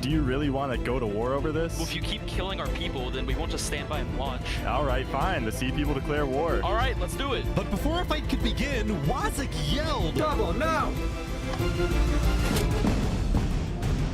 Do you really want to go to war over this? Well, if you keep killing our people, then we won't just stand by and watch. All right, fine. The sea people declare war. All right, let's do it. But before a fight could begin, Wazik yelled, Double, no!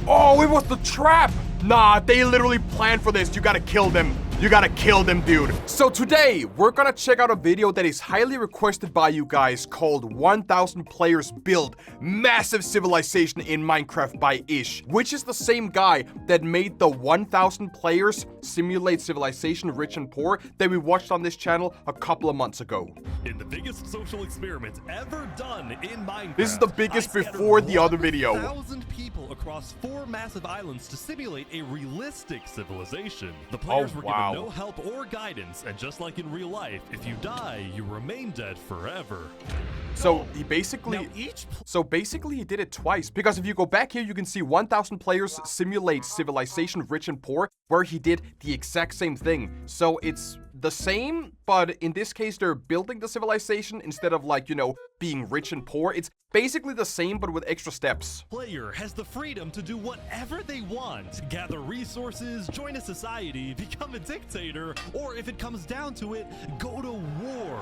Oh, it was the trap! Nah, they literally planned for this. You gotta kill them. You gotta kill them, dude. So today, we're gonna check out a video that is highly requested by you guys called 1000 Players Build Massive Civilization in Minecraft by Ish, which is the same guy that made the 1000 Players Simulate Civilization Rich and Poor that we watched on this channel a couple of months ago. in the biggest social experiment ever done in Minecraft. This is the biggest before the other video. 1,000 people across 4 massive islands to simulate a realistic civilization. The players were given no help or guidance, and just like in real life, if you die, you remain dead forever. So he basically, he did it twice, because if you go back here, you can see 1000 Players Simulate Civilization Rich and Poor, where he did the exact same thing. So it's the same, but in this case, they're building the civilization instead of, like, you know, being rich and poor. It's basically the same, but with extra steps. Player has the freedom to do whatever they want. Gather resources, join a society, become a dictator, or if it comes down to it, go to war.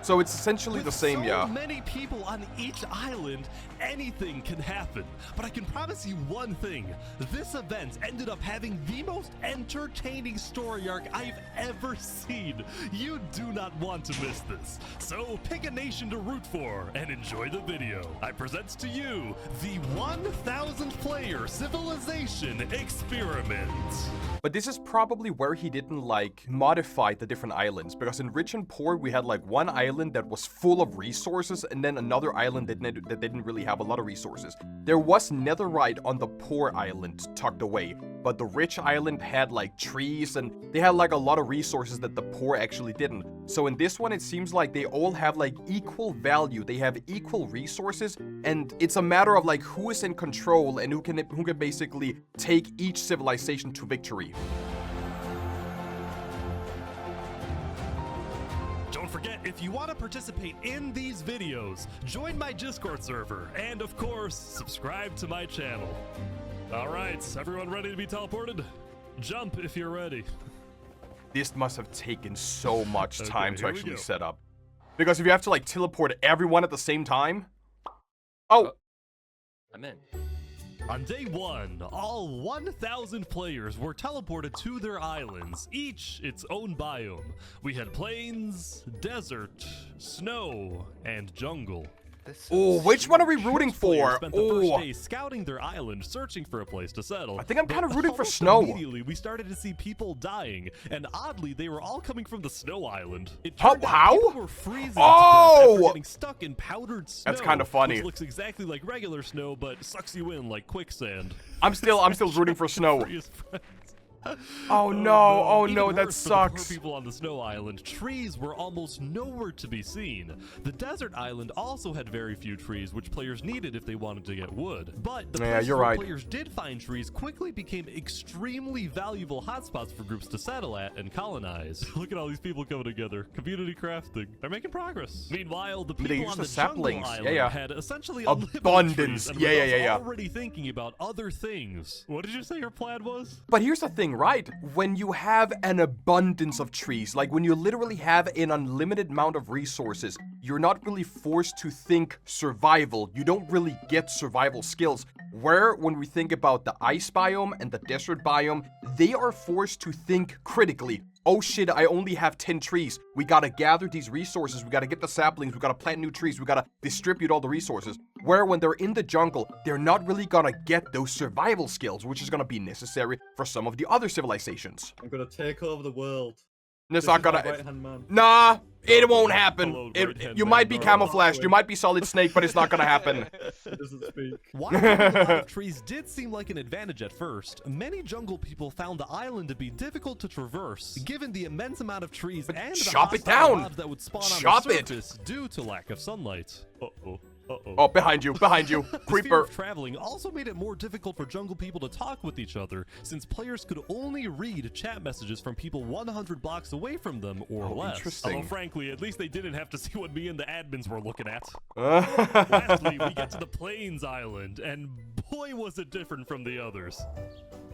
So it's essentially the same, With yeah. so many people on each island, anything can happen. But I can promise you one thing. This event ended up having the most entertaining story arc I've ever seen. You do not want to miss this. So pick a nation to root for and enjoy the video. I present to you the 1000 player civilization experiment. But this is probably where he didn't, like, modify the different islands, because in Rich and Poor, we had, like, one island that was full of resources, and then another island that didn't really have a lot of resources. There was netherite on the poor island tucked away, but the rich island had, like, trees, and they had, like, a lot of resources that the poor actually didn't. So in this one, it seems like they all have, like, equal value. They have equal resources, and it's a matter of, like, who is in control and who can basically take each civilization to victory. Don't forget, if you want to participate in these videos, join my Discord server, and of course, subscribe to my channel. Alright, everyone ready to be teleported? Jump if you're ready. This must have taken so much time to actually set up. Because if you have to, like, teleport everyone at the same time... Oh! I'm in. On day 1, all 1000 players were teleported to their islands, each its own biome. We had plains, desert, snow, and jungle. Oh, which one are we rooting for? Spent the first day scouting their island, searching for a place to settle. I think I'm kind of rooting for snow. Immediately, we started to see people dying, and oddly, they were all coming from the snow island. It How? turned out people were freezing to death after getting stuck in powdered snow. That's kind of funny. Which looks exactly like regular snow, but sucks you in like quicksand. I'm still rooting for snow. Oh no, that sucks. For people on the snow island, trees were almost nowhere to be seen. The desert island also had very few trees, which players needed if they wanted to get wood. But the places where players did find trees quickly became extremely valuable hotspots for groups to settle at and colonize. Look at all these people coming together. Community crafting. They're making progress. Meanwhile, the people on the jungle island had essentially abundance. Already thinking about other things. What did you say your plan was? But here's the thing, right? When you have an abundance of trees, like when you literally have an unlimited amount of resources, you're not really forced to think survival. You don't really get survival skills. Where, when we think about the ice biome and the desert biome, they are forced to think critically. Oh shit, I only have 10 trees. We gotta gather these resources. We gotta get the saplings. We gotta plant new trees. We gotta distribute all the resources. Where when they're in the jungle, they're not really gonna get those survival skills, which is gonna be necessary for some of the other civilizations. I'm gonna take over the world. It's not gonna... Nah, it won't happen. You might be camouflaged, you might be Solid Snake, but it's not gonna happen. It doesn't speak. While a lot of trees did seem like an advantage at first, many jungle people found the island to be difficult to traverse, given the immense amount of trees and the hostile mobs that would spawn on the surface due to lack of sunlight. Oh, behind you, creeper. The traveling also made it more difficult for jungle people to talk with each other, since players could only read chat messages from people 100 blocks away from them or less. Interesting. Although frankly, at least they didn't have to see what me and the admins were looking at. Lastly, we get to the Plains Island, and boy was it different from the others.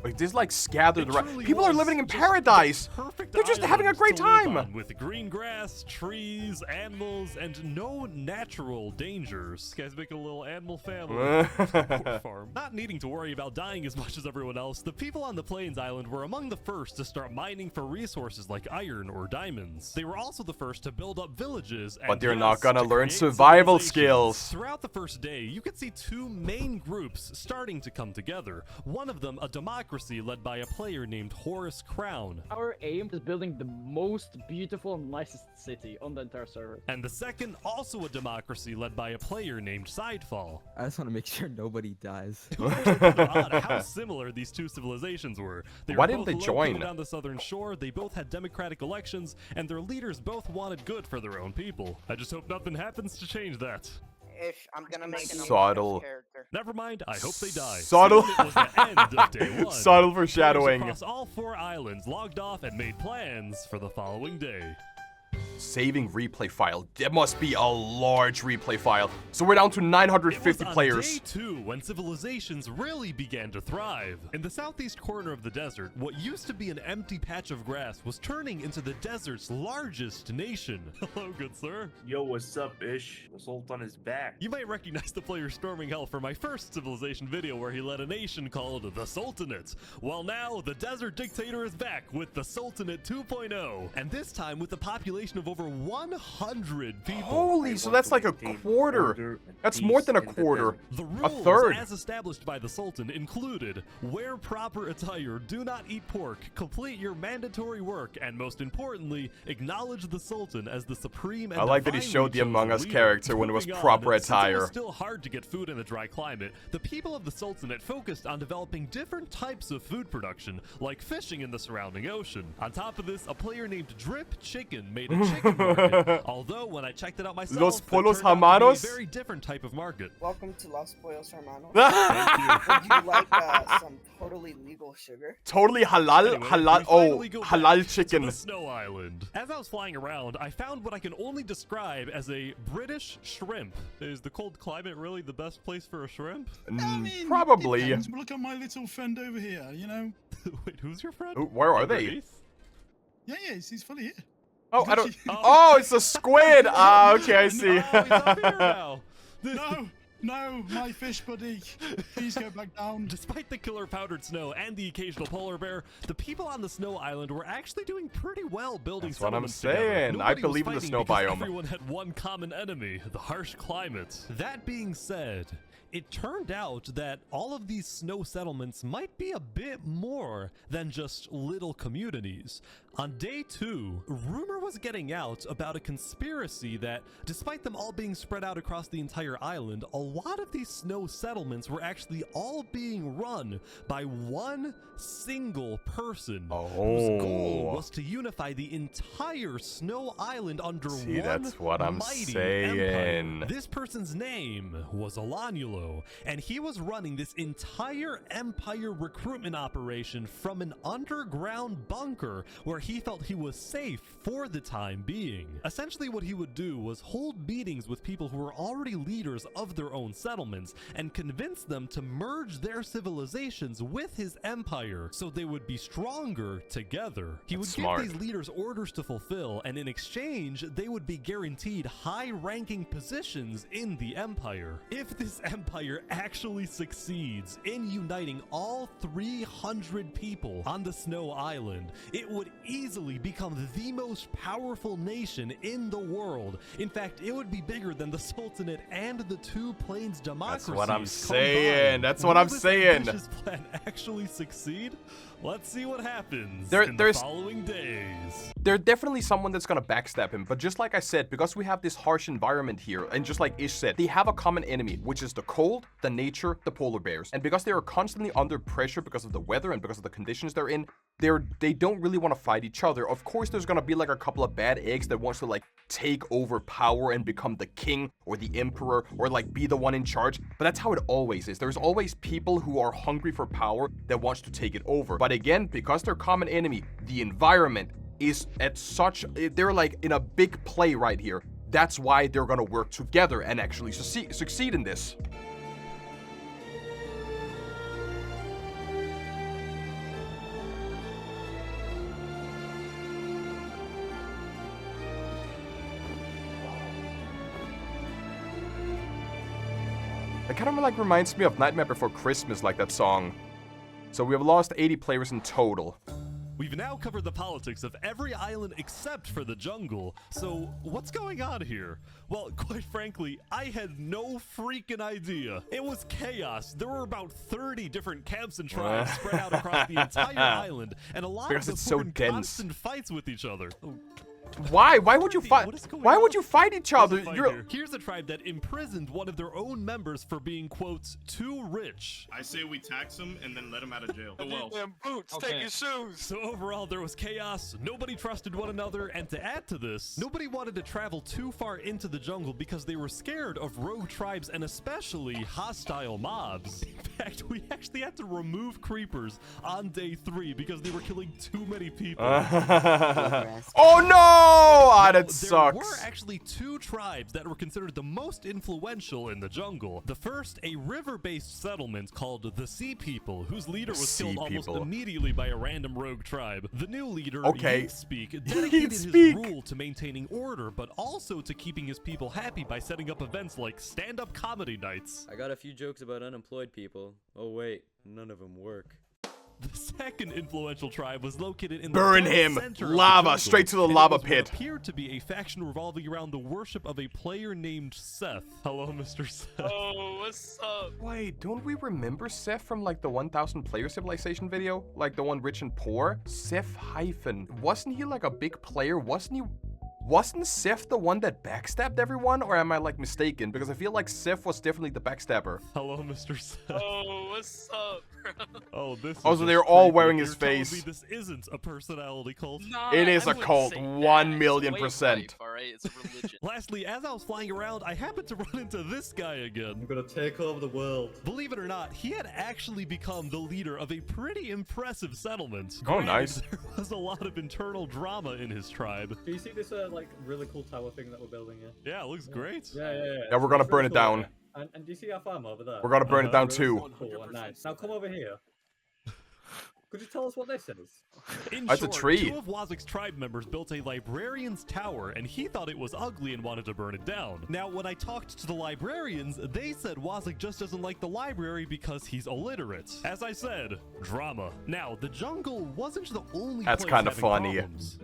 Like, this like scattered It around. truly People are was living in just paradise. the perfect They're just having a island great to live time. on, with green grass, trees, animals, and no natural dangers. Guys, make a little animal family. Poor farm. Not needing to worry about dying as much as everyone else, the people on the Plains Island were among the first to start mining for resources like iron or diamonds. They were also the first to build up villages. And But they're not yes, gonna to learn create survival civilizations. skills. Throughout the first day, you could see two main groups starting to come together. One of them, a democracy led by a player named Horace Crown. Our aim is building the most beautiful and nicest city on the entire server. And the second, also a democracy led by a player named Sidefall. I just want to make sure nobody dies. It was actually kind of odd how similar these two civilizations were. They Why were didn't both they located join? down the southern shore, they both had democratic elections, and their leaders both wanted good for their own people. I just hope nothing happens to change that. Ish, I'm gonna make an Subtle. character. Never mind, I hope they die. Subtle. Soon it was the end of day one. Subtle Players foreshadowing. across all 4 islands logged off and made plans for the following day. Saving replay file. There must be a large replay file. So we're down to 950 It was on players. day 2 when civilizations really began to thrive. In the southeast corner of the desert, what used to be an empty patch of grass was turning into the desert's largest nation. Hello, good sir. Yo, what's up, Ish? The Sultan is back. You might recognize the player storming hell from my first civilization video where he led a nation called the Sultanate. Well, now the desert dictator is back with the Sultanate 2.0, and this time with a population of over 100 people. Holy, so that's like a quarter. That's more than a quarter. The A rules, third. as established by the Sultan, included wear proper attire, do not eat pork, complete your mandatory work, and most importantly, acknowledge the Sultan as the supreme and I like that he divinely showed the chosen Among Us leader. character when it was Moving proper since it attire. was still hard to get food in a dry climate, the people of the Sultanate focused on developing different types of food production, like fishing in the surrounding ocean. On top of this, a player named Drip Chicken made a chicken market. Although when I checked it out myself, Los it Polos turned out to be Hermanos? a very different type of market. Welcome to Los Pollos Hermanos. Thank you. Would you like some totally legal sugar? Totally halal, Anyway, halal, we oh, finally go halal back chicken. to the Snow Island. As I was flying around, I found what I can only describe as a British shrimp. Is the cold climate really the best place for a shrimp? Probably. Depends. Look at my little friend over here, you know? Wait, who's your friend? Oh, where are they? Underneath? Yeah, he's fully here. Oh, I don't. Oh. Oh, it's a squid. Ah, okay, I see. Oh, he's up here now. No, my fish buddy. Please go back down. Despite the killer powdered snow and the occasional polar bear, the people on the Snow Island were actually doing pretty well building That's what I'm settlements together. saying. I Nobody was believe in the fighting snow because biome. Everyone had one common enemy, the harsh climate. That being said, it turned out that all of these snow settlements might be a bit more than just little communities. On day 2, rumor was getting out about a conspiracy that, despite them all being spread out across the entire island, a lot of these snow settlements were actually all being run by one single person whose goal Oh. was to unify the entire Snow Island under See, one that's what I'm mighty saying. empire. This person's name was Alanulo, and he was running this entire empire recruitment operation from an underground bunker where he felt he was safe for the time being. Essentially what he would do was hold meetings with people who were already leaders of their own settlements and convince them to merge their civilizations with his empire so they would be stronger together. He would That's smart. give these leaders orders to fulfill, and in exchange they would be guaranteed high-ranking positions in the empire. If this empire actually succeeds in uniting all 300 people on the Snow Island, it would easily become the most powerful nation in the world. In fact, it would be bigger than the Sultanate and the two Plains democracies. That's what I'm combined. saying. That's what Will I'm this saying. ambitious plan actually succeed? Let's see what happens in the There's- following days. There's definitely someone that's gonna backstab him, but just like I said, because we have this harsh environment here, and just like Ish said, they have a common enemy, which is the cold, the nature, the polar bears. And because they are constantly under pressure because of the weather and because of the conditions they're in, they don't really want to fight each other. Of course, there's gonna be like a couple of bad eggs that wants to like take over power and become the king or the emperor or like be the one in charge, but that's how it always is. There's always people who are hungry for power that wants to take it over. But again, because their common enemy, the environment, is at such, they're like in a big play right here. That's why they're gonna work together and actually succeed in this. It kind of like reminds me of Nightmare Before Christmas, like that song. So we have lost 80 players in total. We've now covered the politics of every island except for the jungle. So what's going on here? Well, quite frankly, I had no freaking idea. It was chaos. There were about 30 different camps and tribes spread out across the entire island, and a lot Because of it's them so were in dense. constant fights with each other. Why? Why would you fight? What is going Why on? would you fight each There's a other? fight You're... here. Here's a tribe that imprisoned one of their own members for being, quote, too rich. I say we tax him and then let him out of jail. Damn boots, take your shoes. So overall, there was chaos, nobody trusted one another, and to add to this, nobody wanted to travel too far into the jungle because they were scared of rogue tribes and especially hostile mobs. In fact, we actually had to remove creepers on day 3 because they were killing too many people. Oh no! Ah, that There sucks. were actually 2 tribes that were considered the most influential in the jungle. The first, a river-based settlement called the Sea People, whose leader was Sea killed almost People. immediately by a random rogue tribe. The new leader, Okay. Speak, dedicated his Speak. rule to maintaining order, but also to keeping his people happy by setting up events like stand-up comedy nights. I got a few jokes about unemployed people. Oh wait, none of them work. The second influential tribe was located in Burn the dead him! center of the Lava! jungle, Straight to the and it lava was what pit. appeared to be a faction revolving around the worship of a player named Seth. Hello, Mr. Seth. Oh, what's up? Wait, don't we remember Seth from like the 1000 player civilization video? Like the one rich and poor? Seth hyphen. Wasn't he like a big player? Wasn't Seth the one that backstabbed everyone? Or am I like mistaken? Because I feel like Seth was definitely the backstabber. Hello, Mr. Seth. Oh, what's up, bro? Oh, this is Oh, so just they're all creepy. wearing You're his telling face. me this isn't a personality cult. Nah, It is I a wouldn't cult, say that. 1,000,000%. It's a way of life, all right? It's a religion. Lastly, as I was flying around, I happened to run into this guy again. I'm gonna take over the world. Believe it or not, he had actually become the leader of a pretty impressive settlement. Oh, Granted, nice. There was a lot of internal drama in his tribe. Do you see this like really cool tower thing that we're building here? Yeah, it looks great. Yeah. Yeah, we're gonna It's burn really it cool, down. yeah. And do you see our farm over there? We're gonna burn it down Really too. cool and nice. Now come over here. Could you tell us what this is? In That's a short, tree. 2 of Wazik's tribe members built a librarian's tower, and he thought it was ugly and wanted to burn it down. Now, when I talked to the librarians, they said Wazik just doesn't like the library because he's illiterate. As I said, drama. Now, the jungle wasn't the only That's place kinda having funny. problems.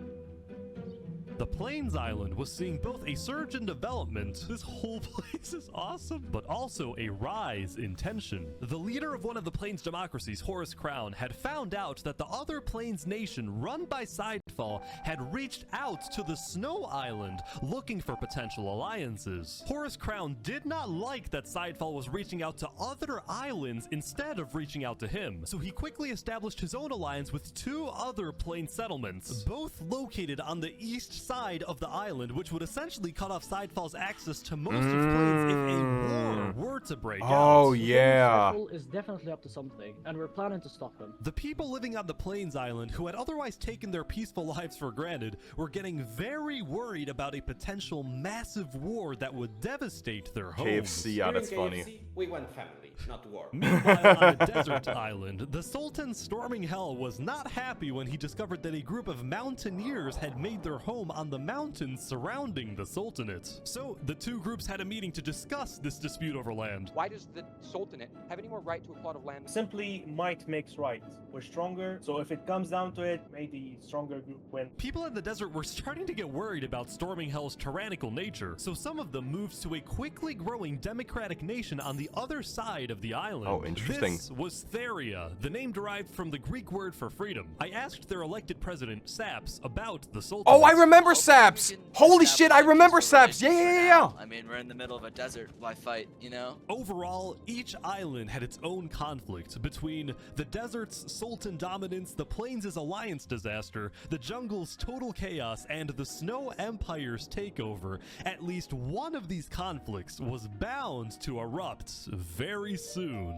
The Plains Island was seeing both a surge in development, this whole place is awesome, but also a rise in tension. The leader of one of the Plains democracies, Horus Crown, had found out that the other Plains nation, run by Sidefall, had reached out to the Snow Island looking for potential alliances. Horus Crown did not like that Sidefall was reaching out to other islands instead of reaching out to him, so he quickly established his own alliance with 2 other Plains settlements, both located on the east side of the island, which would essentially cut off Sidefall's access to most of Plains if a war were to break out. Oh, yeah. Sidefall is definitely up to something, and we're planning to stop him. The people living on the Plains Island, who had otherwise taken their peaceful lives for granted, were getting very worried about a potential massive war that would devastate their homes. KFC, yeah, that's funny. We want family, not war. Meanwhile, on the desert island, the Sultan storming hell was not happy when he discovered that a group of mountaineers had made their home on the mountains surrounding the Sultanate. So, the 2 groups had a meeting to discuss this dispute over land. Why does the Sultanate have any more right to a plot of land? Simply, might makes right. We're stronger, so if it comes down to it, may the stronger group win. People in the desert were starting to get worried about storming hell's tyrannical nature, so some of them moved to a quickly growing democratic nation on the other side of the island. Oh, interesting. This was Theria, the name derived from the Greek word for freedom. I asked their elected president, Saps, about the Sultanate. Oh, I remember Saps! Holy shit, I remember Saps! Yeah. I mean, we're in the middle of a desert. Why fight, you know? Overall, each island had its own conflict between the desert's sultan dominance, the plains' alliance disaster, the jungle's total chaos, and the Snow Empire's takeover. At least one of these conflicts was bound to erupt very soon.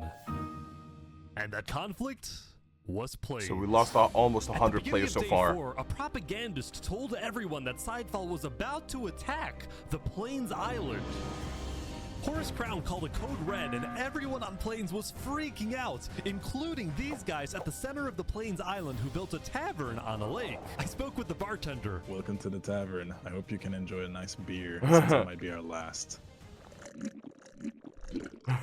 And that conflict was Plains. So we lost almost At the 100 beginning players of so day far. 4, a propagandist told everyone that Sidefall was about to attack the Plains Island. Horus Crown called a code red, and everyone on Plains was freaking out, including these guys at the center of the Plains Island who built a tavern on a lake. I spoke with the bartender. Welcome to the tavern. I hope you can enjoy a nice beer, since it might be our last.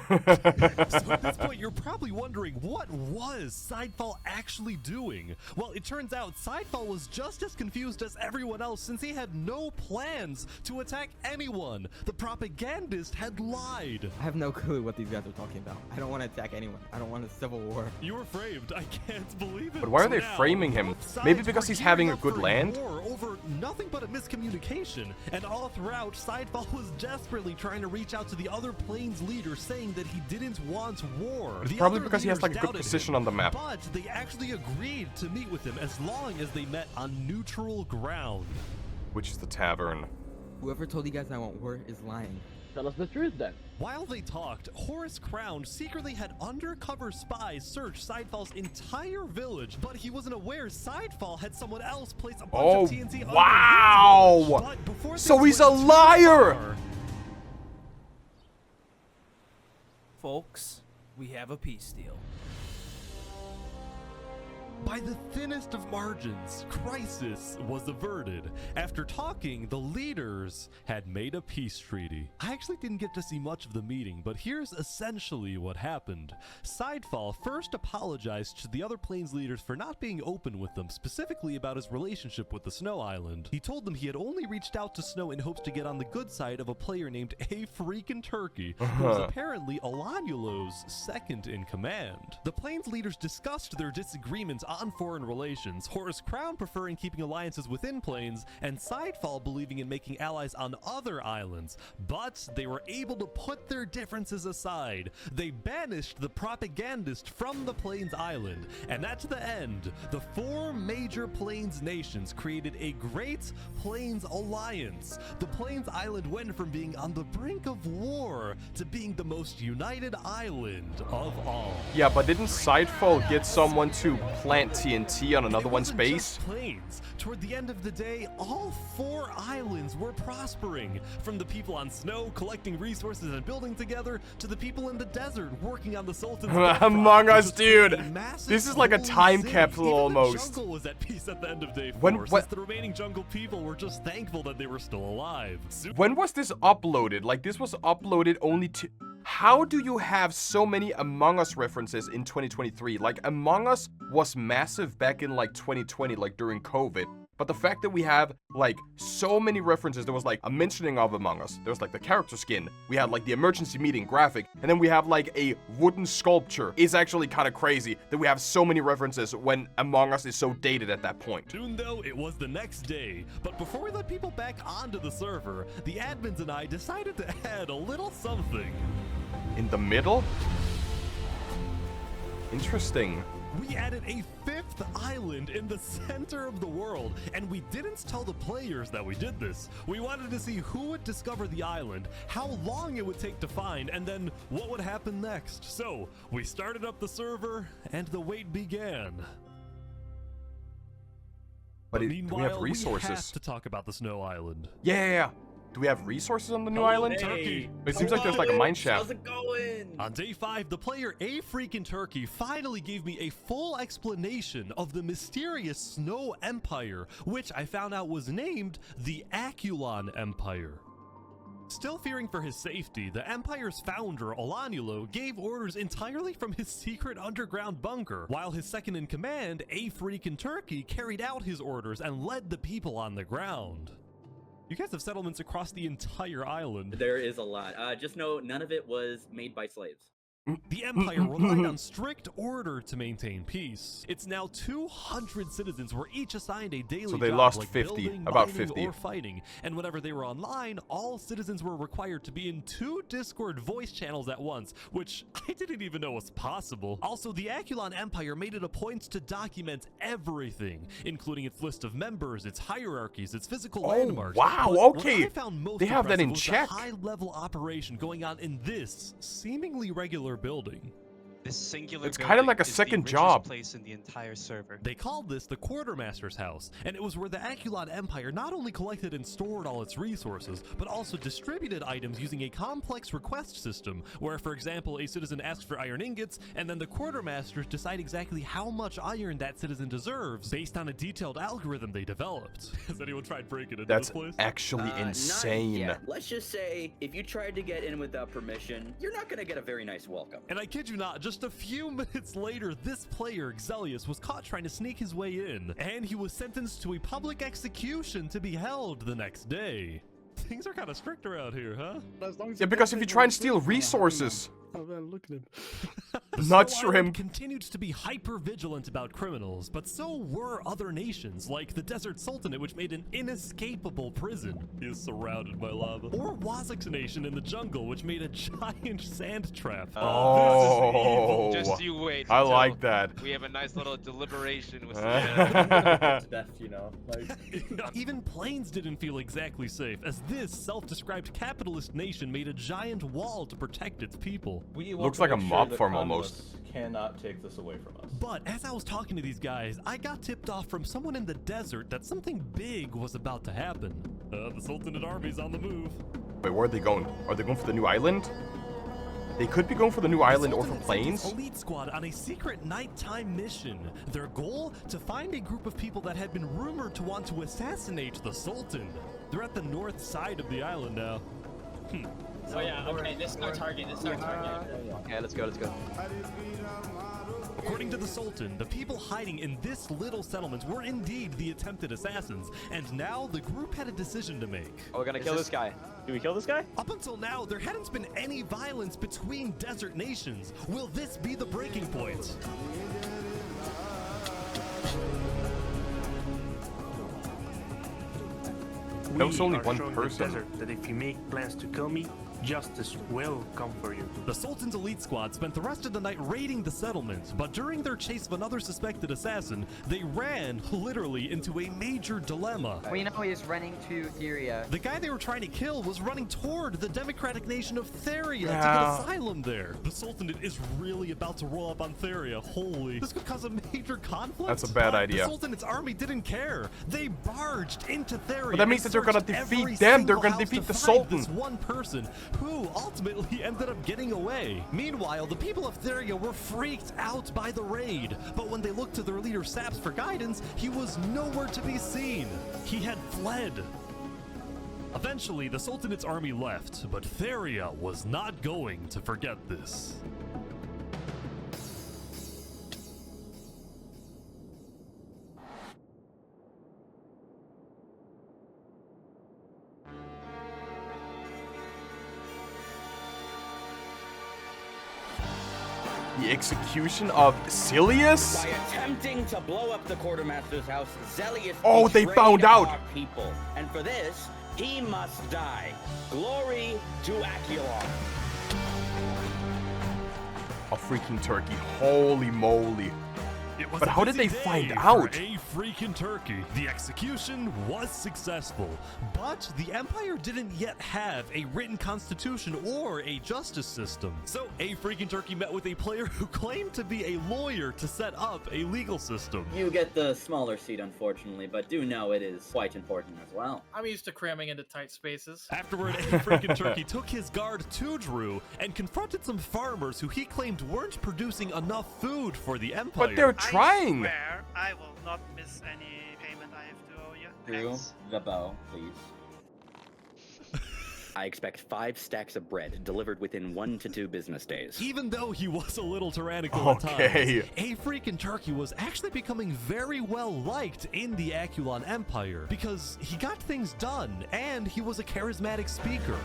So at this point, you're probably wondering, what was Sidefall actually doing? Well, it turns out Sidefall was just as confused as everyone else since he had no plans to attack anyone. The propagandist had lied. I have no clue what these guys are talking about. I don't want to attack anyone. I don't want a civil war. You were framed. I can't believe it. But why are So they now, framing him? both Maybe sides because were he's having a gearing up good for land? war over nothing but a miscommunication. And all throughout, Sidefall was desperately trying to reach out to the other planes leaders, saying that he didn't want war. The Probably other because he has like a leaders good doubted position him, on the map. But they actually agreed to meet with him as long as they met on neutral ground. Which is the tavern. Whoever told you guys I want war is lying. Tell us the truth then. While they talked, Horace Crown secretly had undercover spies search Sidefall's entire village, but he wasn't aware Sidefall had someone else place a bunch Oh, of TNT under wow! his village. But before So things he's a went too liar! far, Folks, we have a peace deal. by the thinnest of margins, crisis was averted. After talking, the leaders had made a peace treaty. I actually didn't get to see much of the meeting, but here's essentially what happened. Sidefall first apologized to the other planes leaders for not being open with them, specifically about his relationship with the Snow Island. He told them he had only reached out to Snow in hopes to get on the good side of a player named A Freakin' Turkey, who was apparently Alanulo's second in command. The planes leaders discussed their disagreements on foreign relations, Horace Crown preferring keeping alliances within planes, and Sidefall believing in making allies on other islands. But they were able to put their differences aside. They banished the propagandist from the Plains Island, and at the end, the four major Plains nations created a Great Plains Alliance. The Plains Island went from being on the brink of war to being the most united island of all. Yeah, but didn't Sidefall get someone to plant TNT on another one's base? Plains. Toward the end of the day, all four islands were prospering. From the people on Snow collecting resources and building together, to the people in the desert working on the Sultan's Among Us, dude. Massive This is like a holy time city. capsule Even almost. The jungle was at peace at the end of day 4, When- since the remaining jungle people were just thankful that they were still alive. When was this uploaded? Like, this was uploaded only to... How do you have so many Among Us references in 2023? Like, Among Us was massive back in, like, 2020, like, during COVID. But the fact that we have, like, so many references, there was, like, a mentioning of Among Us. There was, like, the character skin. We had, like, the emergency meeting graphic. And then we have, like, a wooden sculpture. It's actually kind of crazy that we have so many references when Among Us is so dated at that point. Soon though, it was the next day. But before we let people back onto the server, the admins and I decided to add a little something. In the middle? Interesting. We added a fifth island in the center of the world, and we didn't tell the players that we did this. We wanted to see who would discover the island, how long it would take to find, and then what would happen next. So, we started up the server, and the wait began. But do meanwhile, we have resources? we have to talk about the Snow Island. Yeah. Do we have resources on the new island? Turkey. It seems like there's like a mine shaft. How's it going? On day 5, the player A Freakin' Turkey finally gave me a full explanation of the mysterious Snow Empire, which I found out was named the Aculon Empire. Still fearing for his safety, the Empire's founder, Alanulo, gave orders entirely from his secret underground bunker, while his second in command, A Freakin' Turkey, carried out his orders and led the people on the ground. You guys have settlements across the entire island. There is a lot. Just know none of it was made by slaves. The Empire relied on strict order to maintain peace. It's now 200 citizens were each assigned a daily So they job, lost like 50, building, about mining, 50. or fighting. And whenever they were online, all citizens were required to be in 2 Discord voice channels at once, which I didn't even know was possible. Also, the Aculon Empire made it a point to document everything, including its list of members, its hierarchies, its physical landmarks. wow, But okay. what I found most They have that in impressive was check. the high-level operation going on in this seemingly regular building. This singular It's kind of like a building is second the richest job. place in the entire server. They called this the Quartermaster's House, and it was where the Aculon Empire not only collected and stored all its resources, but also distributed items using a complex request system, where, for example, a citizen asks for iron ingots, and then the Quartermasters decide exactly how much iron that citizen deserves based on a detailed algorithm they developed. Has anyone tried breaking into That's this place? actually insane. Not yet. Let's just say, if you tried to get in without permission, you're not gonna get a very nice welcome. And I kid you not, just a few minutes later, this player, Xelius, was caught trying to sneak his way in, and he was sentenced to a public execution to be held the next day. Things are kind of strict around here, huh? Yeah, because if you try and steal resources... Oh man, look at him. Not Snow sure Island him. continued to be hyper vigilant about criminals, but so were other nations, like the Desert Sultanate, which made an inescapable prison. He is surrounded by lava. Or Wazik's nation in the jungle, which made a giant sand trap. Oh, Just you wait. I until like that. We have a nice little deliberation with Death, you know. Like, even planes didn't feel exactly safe, as this self-described capitalist nation made a giant wall to protect its people. we want Looks to like a make mob sure that farm almost. communists cannot take this away from us. But as I was talking to these guys, I got tipped off from someone in the desert that something big was about to happen. The Sultanate army's on the move. Wait, where are they going? Are they going for the new island? They could be going for the new island or for Sultanate planes. sent its elite squad on a secret nighttime mission. Their goal? To find a group of people that had been rumored to want to assassinate the Sultan. They're at the north side of the island now. Oh yeah, okay, this is our target, this is our target. Okay, let's go, let's go. According to the Sultan, the people hiding in this little settlement were indeed the attempted assassins, and now the group had a decision to make. Oh, we're gonna kill this guy. Do we kill this guy? Up until now, there hadn't been any violence between desert nations. Will this be the breaking point? That was only are one showing person. The desert that if you make plans to kill me, justice will come for you. The Sultan's elite squad spent the rest of the night raiding the settlement, but during their chase of another suspected assassin, they ran, literally, into a major dilemma. We know he's running to Theria. The guy they were trying to kill was running toward the democratic nation of Theria to Yeah. get asylum there. The Sultanate is really about to roll up on Theria. Holy. This could cause a major conflict. That's a bad but idea. The Sultanate's army didn't care. They barged into Theria. But that means and that they're gonna searched defeat every them. They're single gonna house defeat to the find Sultan. This one person who ultimately ended up getting away. Meanwhile, the people of Theria were freaked out by the raid, but when they looked to their leader Saps for guidance, he was nowhere to be seen. He had fled. Eventually, the Sultanate's army left, but Theria was not going to forget this. The execution of Silius? By attempting to blow up the quartermaster's house, Xelius Oh, they betrayed found out. our people, and for this, he must die. Glory to Aculon. A freaking turkey. Holy moly. It was But a how did busy they find day out? for a freaking turkey. The execution was successful, but the Empire didn't yet have a written constitution or a justice system. So a freaking turkey met with a player who claimed to be a lawyer to set up a legal system. You get the smaller seat, unfortunately, but do know it is quite important as well. I'm used to cramming into tight spaces. Afterward, a freaking turkey took his guard to Drew and confronted some farmers who he claimed weren't producing enough food for the Empire. But they're trying. I swear I will not miss any payment I have to owe you. Drew, Thanks. the bow, please. I expect 5 stacks of bread delivered within 1 to 2 business days. Even though he was a little tyrannical at Okay. times, a freaking turkey was actually becoming very well liked in the Aculon Empire because he got things done and he was a charismatic speaker.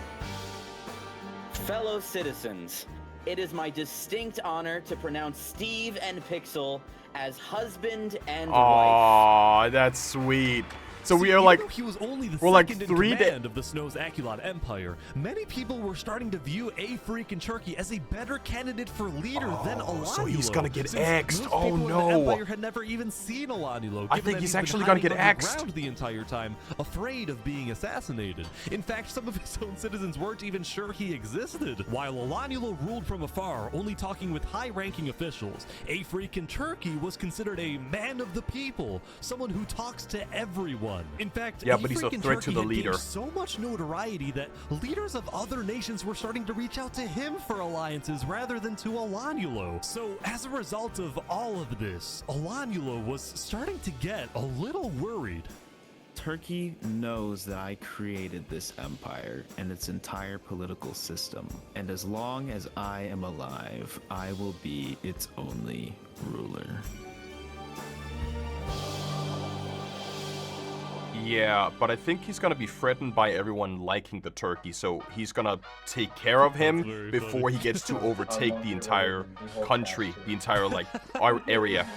Fellow citizens, it is my distinct honor to pronounce Steve and Pixel as husband and wife. Aw, that's sweet. So we See, are even like, though he was only the we're like second in 3 command of the Snow's Aculon Empire, many people were starting to view a freaking Turkey as a better candidate for leader than Alanulo. So he's gonna get since axed. most Oh people in the no. Empire had never even seen Alanulo. I given think that he's been actually gonna hiding get axed. underground the entire time, afraid of being assassinated. In fact, some of his own citizens weren't even sure he existed. While Alanulo ruled from afar, only talking with high-ranking officials, a freaking Turkey was considered a man of the people, someone who talks to everyone. In fact, Yeah, but he's a freaking threat to Turkey the had leader. gained so much notoriety that leaders of other nations were starting to reach out to him for alliances rather than to Alanulo. So as a result of all of this, Alanulo was starting to get a little worried. Turkey knows that I created this empire and its entire political system, and as long as I am alive, I will be its only ruler. Yeah, but I think he's gonna be threatened by everyone liking the Turkey, so he's gonna take care of him before he gets to overtake the entire country, the entire, like, our area.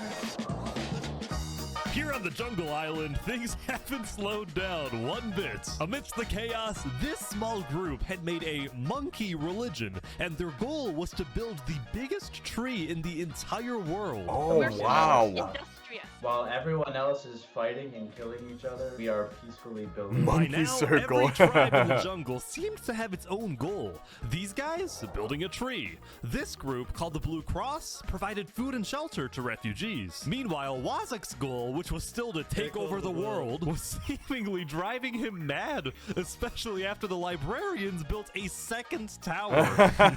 Here on the Jungle Island, things haven't slowed down one bit. Amidst the chaos, this small group had made a monkey religion, and their goal was to build the biggest tree in the entire world. Oh, wow. While everyone else is fighting and killing each other, we are peacefully building. By now, every tribe in the jungle seems to have its own goal. These guys, building a tree. This group, called the Blue Cross, provided food and shelter to refugees. Meanwhile, Wazak's goal, which was still to take over the world, was seemingly driving him mad, especially after the librarians built a second tower.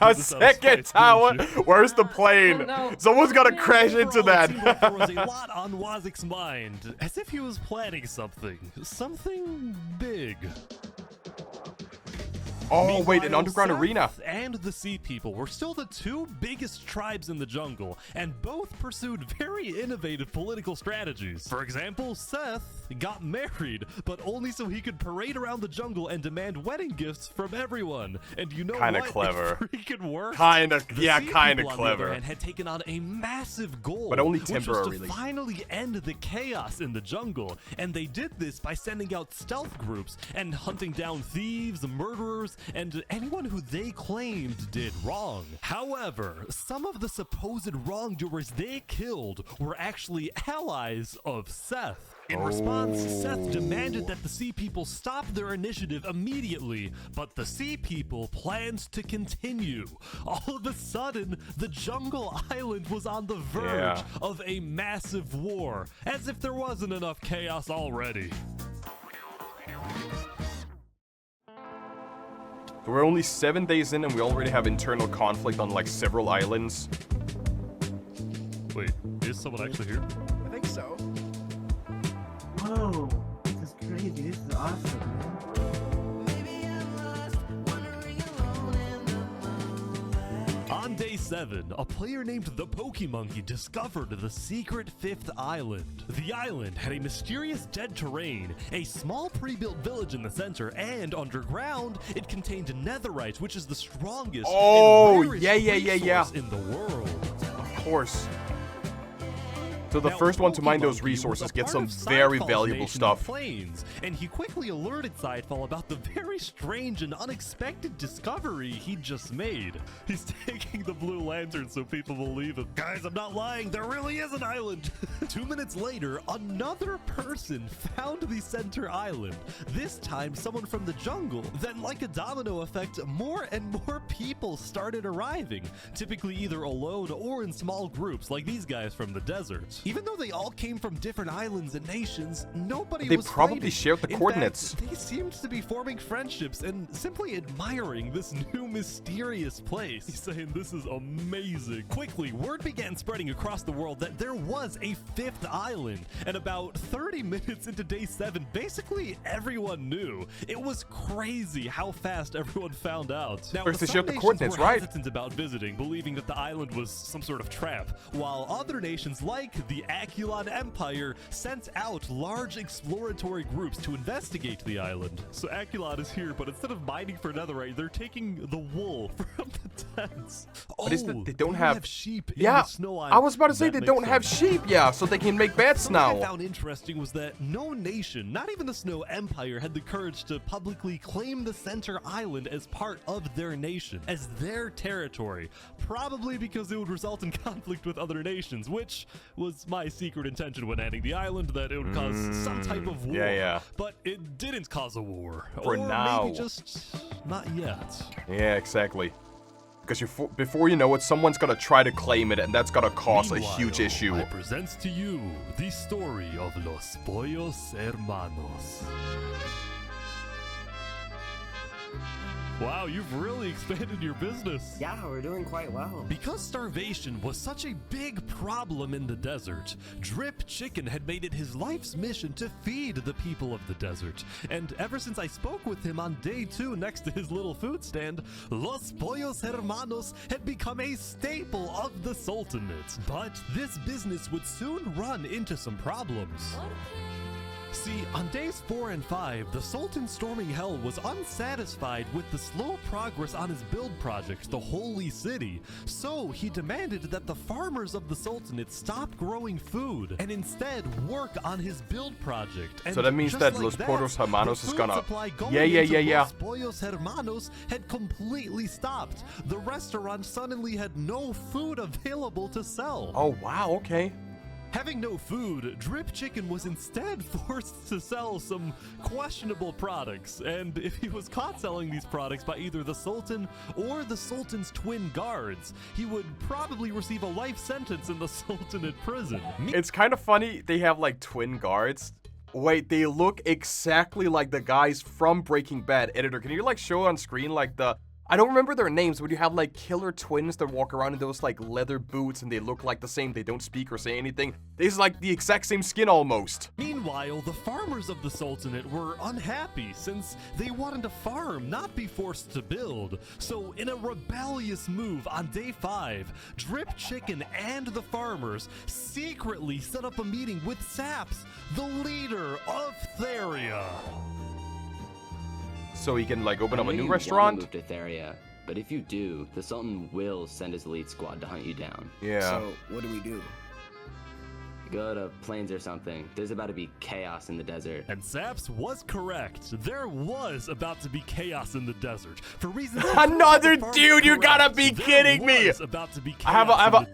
A second tower? Where's the plane? Someone's gonna crash into that. There was a lot on Wazak's mind, as if he was planning something big. Oh, wait, an underground arena. Seth and the Sea People were still the two biggest tribes in the jungle, and both pursued very innovative political strategies. For example, Seth got married, but only so he could parade around the jungle and demand wedding gifts from everyone. And you know Kinda what? clever. It freaking worked. Kinda, The yeah, Sea kinda People, on the clever. other hand, had taken on a massive goal, But only which was temporarily. to finally end the chaos in the jungle. And they did this by sending out stealth groups and hunting down thieves, murderers, and anyone who they claimed did wrong. However, some of the supposed wrongdoers they killed were actually allies of Seth. In response, Seth demanded that the Sea People stop their initiative immediately, but the Sea People planned to continue. All of a sudden, the Jungle Island was on the verge of a massive war, as if there wasn't enough chaos already. We're only 7 days in and we already have internal conflict on like several islands. Wait, is someone actually here? I think so. Whoa, this is crazy. This is awesome, man. On day 7, a player named the Pokemonkey discovered the secret 5th island. The island had a mysterious dead terrain, a small pre-built village in the center, and underground, it contained netherite, which is the strongest and rarest resource in the world. Of course. So the first one to mine those resources gets some very valuable stuff. Plains, and he quickly alerted Sidefall about the very strange and unexpected discovery he just made. He's taking the blue lantern so people believe him. Guys, I'm not lying, there really is an island. 2 minutes later, another person found the center island. This time, someone from the jungle. Then, like a domino effect, more and more people started arriving, typically either alone or in small groups, like these guys from the desert. Even though they all came from different islands and nations, nobody was probably fighting. shared the In coordinates. fact, they seemed to be forming friendships and simply admiring this new mysterious place. He's saying this is amazing. Quickly, word began spreading across the world that there was a 5th island, and about 30 minutes into day 7, basically everyone knew. It was crazy how fast everyone found out. Now, First they some shared the nations coordinates, were right? hesitant about visiting, believing that the island was some sort of trap, while other nations like the Aculon Empire sent out large exploratory groups to investigate the island. So Aculon is here, but instead of mining for netherite, they're taking the wool from the tents. But is that they don't have sheep in yeah, the snow I was about to say That they makes don't have sense. sheep, yeah, so they can make beds Something I now. found interesting was that no nation, not even the Snow Empire, had the courage to publicly claim the center island as part of their nation, as their territory, probably because it would result in conflict with other nations, which was my secret intention when adding the island, that it would cause some type of war. Yeah. But it didn't cause a war. For or now. maybe just not yet. Yeah, exactly. Because before you know it, someone's gonna try to claim it, and that's gonna cause a huge issue. I present to you the story of Los Pollos Hermanos. Wow, you've really expanded your business. Yeah, we're doing quite well. Because starvation was such a big problem in the desert, Drip Chicken had made it his life's mission to feed the people of the desert. And ever since I spoke with him on day 2 next to his little food stand, Los Pollos Hermanos had become a staple of the Sultanate. But this business would soon run into some problems. See, on days 4 and 5, the Sultan storming hell was unsatisfied with the slow progress on his build project, the Holy City. So he demanded that the farmers of the Sultanate stop growing food and instead work on his build project. And So that means just that like Los Pollos Hermanos the is food gonna... supply going Yeah. into Los Pollos Hermanos had completely stopped. The restaurant suddenly had no food available to sell. Oh, wow, okay. Having no food, Drip Chicken was instead forced to sell some questionable products, and if he was caught selling these products by either the Sultan or the Sultan's twin guards, he would probably receive a life sentence in the Sultanate prison. It's kind of funny, they have like twin guards. Wait, they look exactly like the guys from Breaking Bad. Editor, can you like show on screen like the... I don't remember their names, but you have like killer twins that walk around in those like leather boots and they look like the same. They don't speak or say anything. It's like the exact same skin almost. Meanwhile, the farmers of the Sultanate were unhappy since they wanted to farm, not be forced to build. So in a rebellious move on day 5, Drip Chicken and the farmers secretly set up a meeting with Saps, the leader of Theria. So he can like open up a new You restaurant? want to move to Theria, but if you do, the Sultan will send his elite squad to hunt you down. Yeah. So, what do we do? Go to Plains or something. There's about to be chaos in the desert. And Saps was correct. There was about to be chaos in the desert. For reasons Another dude, you gotta be kidding me! About to be I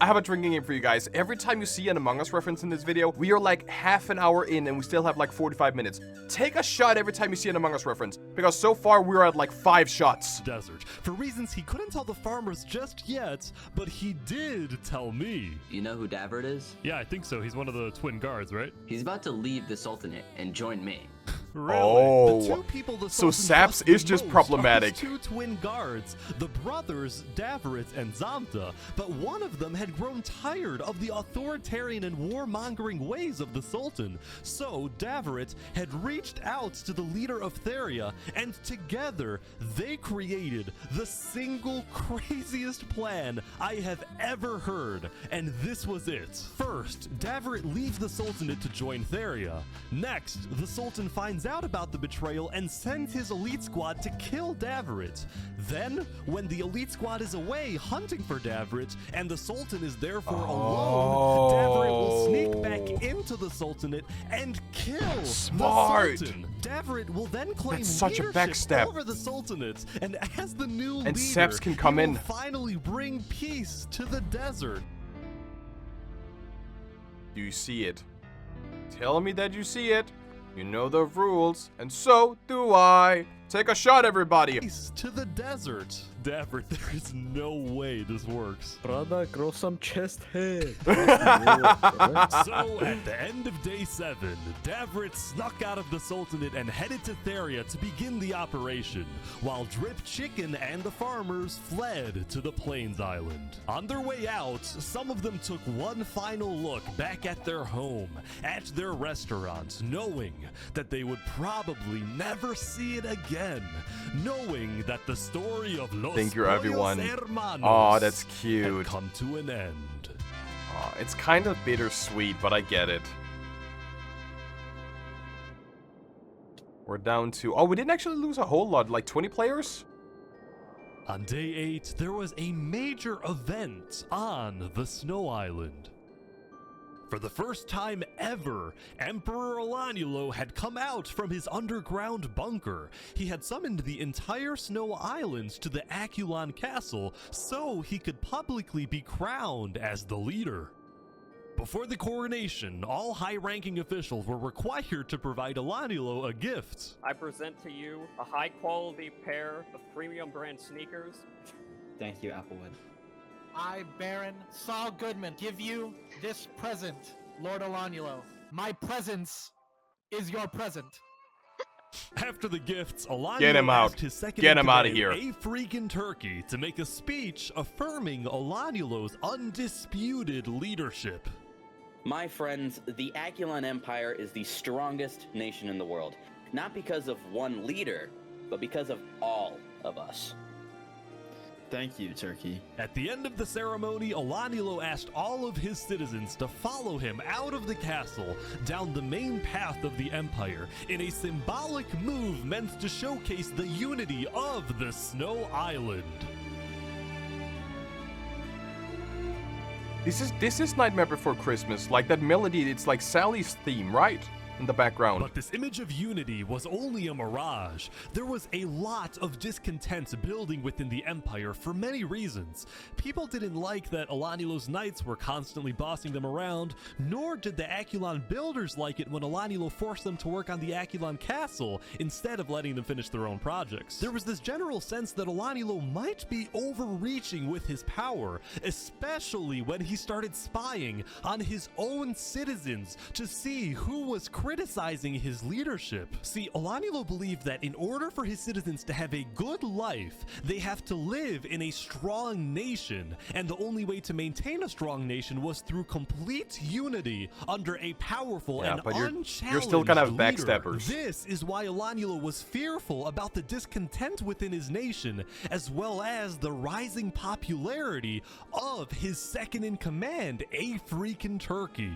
have a drinking game for you guys. Every time you see an Among Us reference in this video, we are like half an hour in and we still have like 45 minutes. Take a shot every time you see an Among Us reference, because so far we're at like 5 shots. Desert. For reasons he couldn't tell the farmers just yet, but he did tell me. You know who Davert is? Yeah, I think so. He's one of the twin guards, right? He's about to leave the Sultanate and join me. Really? Oh, the two people the so Sultan Saps trusts is the just most problematic. are his two twin guards, the brothers Davrit and Zamta, but one of them had grown tired of the authoritarian and warmongering ways of the Sultan. So Davrit had reached out to the leader of Theria, and together they created the single craziest plan I have ever heard, and this was it. First, Davrit leaves the Sultanate to join Theria. Next, the Sultan finds out about the betrayal and sends his elite squad to kill Davrit. Then, when the elite squad is away hunting for Davrit and the Sultan is therefore alone, Davrit will sneak back into the Sultanate and kill Smart. the Sultan. Davrit will then claim That's such a leadership backstab. over the Sultanate, and as the new leader, Saps can come he will in. finally bring peace to the desert. Do you see it? Tell me that you see it. You know the rules, and so do I. Take a shot, everybody. To the desert. Davert, there is no way this works. Brother, grow some chest hair. So, at the end of day 7, Davrit snuck out of the Sultanate and headed to Theria to begin the operation, while Drip Chicken and the farmers fled to the Plains Island. On their way out, some of them took one final look back at their home, at their restaurant, knowing that they would probably never see it again, knowing that the story of Los Thank you, Pollos everyone. Hermanos Oh, that's had cute. come to an end. Oh, It's kind of bittersweet, but I get it. We're down to... Oh, we didn't actually lose a whole lot, like 20 players? On day 8, there was a major event on the Snow Island. For the first time ever, Emperor Alanulo had come out from his underground bunker. He had summoned the entire Snow Island to the Aculon castle so he could publicly be crowned as the leader. Before the coronation, all high-ranking officials were required to provide Alanulo a gift. I present to you a high-quality pair of premium brand sneakers. Thank you, Applewood. I, Baron Saul Goodman, give you this present, Lord Alanulo. My presence is your present. After the gifts, Alanulo Get him out. asked his second Get him out of in-command, here. A freaking turkey, to make a speech affirming Alanulo's undisputed leadership. My friends, the Aculon Empire is the strongest nation in the world. Not because of one leader, but because of all of us. Thank you, Turkey. At the end of the ceremony, Alanulo asked all of his citizens to follow him out of the castle, down the main path of the Empire, in a symbolic move meant to showcase the unity of the Snow Island. This is Nightmare Before Christmas. Like that melody, it's like Sally's theme, right? In the background. But this image of unity was only a mirage. There was a lot of discontent building within the Empire for many reasons. People didn't like that Alanulo's knights were constantly bossing them around, nor did the Aculon builders like it when Alanulo forced them to work on the Aculon castle instead of letting them finish their own projects. There was this general sense that Alanulo might be overreaching with his power, especially when he started spying on his own citizens to see who was criticizing his leadership. See, Alanulo believed that in order for his citizens to have a good life, they have to live in a strong nation, and the only way to maintain a strong nation was through complete unity under a powerful and unchallenged you're still gonna have leader. backstabbers. This is why Alanulo was fearful about the discontent within his nation, as well as the rising popularity of his second-in-command, a freaking turkey.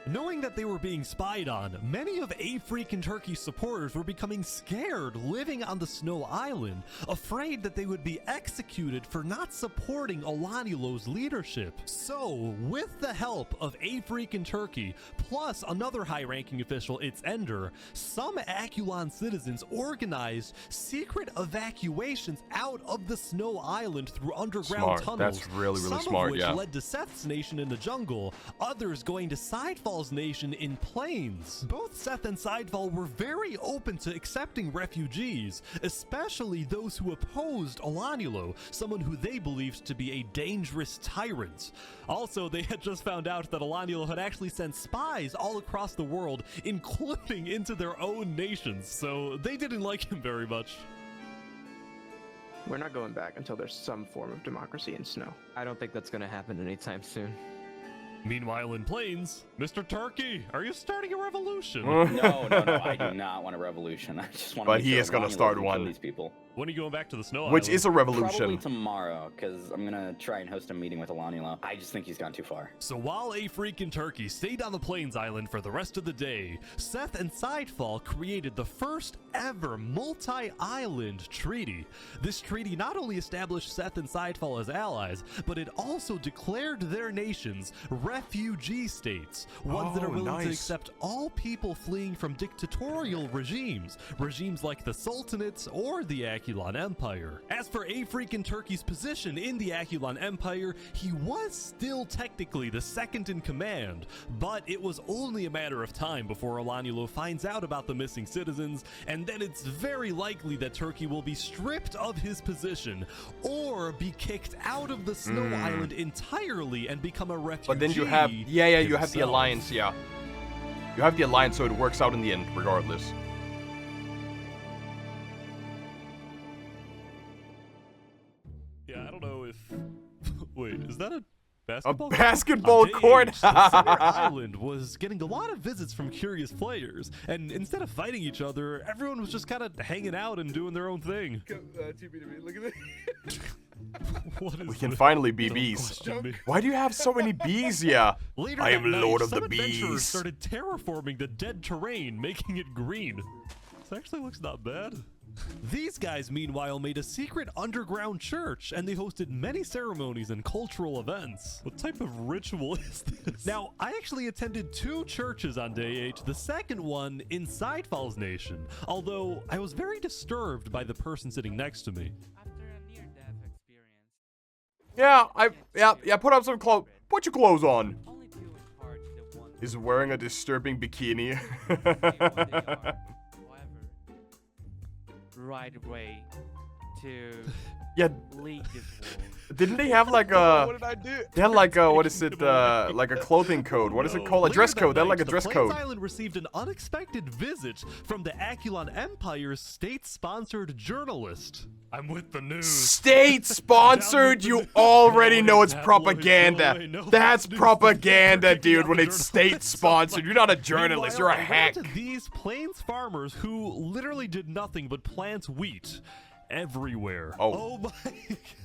Knowing that they were being spied on, many of A Freakin' Turkey's supporters were becoming scared living on the Snow Island, afraid that they would be executed for not supporting Alanulo's leadership. So, with the help of A Freakin' Turkey, plus another high-ranking official, its Ender, some Aculon citizens organized secret evacuations out of the Snow Island through underground tunnels. That's really some smart, of which yeah. led to Seth's nation in the jungle, others going to Sidefall's nation in plains. Both Seth and Sidefall were very open to accepting refugees, especially those who opposed Alanulo, someone who they believed to be a dangerous tyrant. Also, they had just found out that Alanulo had actually sent spies all across the world, including into their own nations, so they didn't like him very much. We're not going back until there's some form of democracy in Snow. I don't think that's gonna happen anytime soon. Meanwhile in Plains, Mr. Turkey, are you starting a revolution? No, I do not want a revolution. I just want to. But he is gonna start one. These people. When are you going back to the Snow Which Island? is a revolution. Probably tomorrow, because I'm gonna try and host a meeting with Alanulo. I just think he's gone too far. So while A Freakin' Turkey stayed on the Plains Island for the rest of the day, Seth and Sidefall created the first ever multi-island treaty. This treaty not only established Seth and Sidefall as allies, but it also declared their nations refugee states, ones that are willing to accept all people fleeing from dictatorial regimes like the Sultanate or the Aculon Empire. As for A Freakin' Turkey's position in the Aculon Empire, he was still technically the second in command, but it was only a matter of time before Alanulo finds out about the missing citizens, and then it's very likely that Turkey will be stripped of his position or be kicked out of the Snow Island entirely and become a refugee. But then you have, you have the alliance, You have the alliance, so it works out in the end, regardless. Yeah, I don't know if... Wait, is that a basketball court? A basketball court? The Summer Island was getting a lot of visits from curious players, and instead of fighting each other, everyone was just kind of hanging out and doing their own thing. Look at this. What We is can this? finally be Don't bees. question me. Why do you have so many bees, yeah? Later I that am night, Lord of some the adventurers Bees. started terraforming the dead terrain, making it green. This actually looks not bad. These guys, meanwhile, made a secret underground church, and they hosted many ceremonies and cultural events. What type of ritual is this? Now, I actually attended 2 churches on day 8, the second one inside Falls Nation, although I was very disturbed by the person sitting next to me. Yeah, put on some clothes. Put your clothes on. Is wearing a disturbing bikini. Right away to Yeah. lead this war. Didn't they have like a? What did I do? They had like a, what is it? Like a clothing code. What is it called? A dress code. They had like a dress code. Plains Island received an unexpected visit from the Aculon Empire's state-sponsored journalist. I'm with the news. State-sponsored? You already know it's propaganda. That's propaganda, dude, when it's state-sponsored. You're not a journalist, you're a hack. These Plains farmers who literally did nothing but plant wheat everywhere. Oh my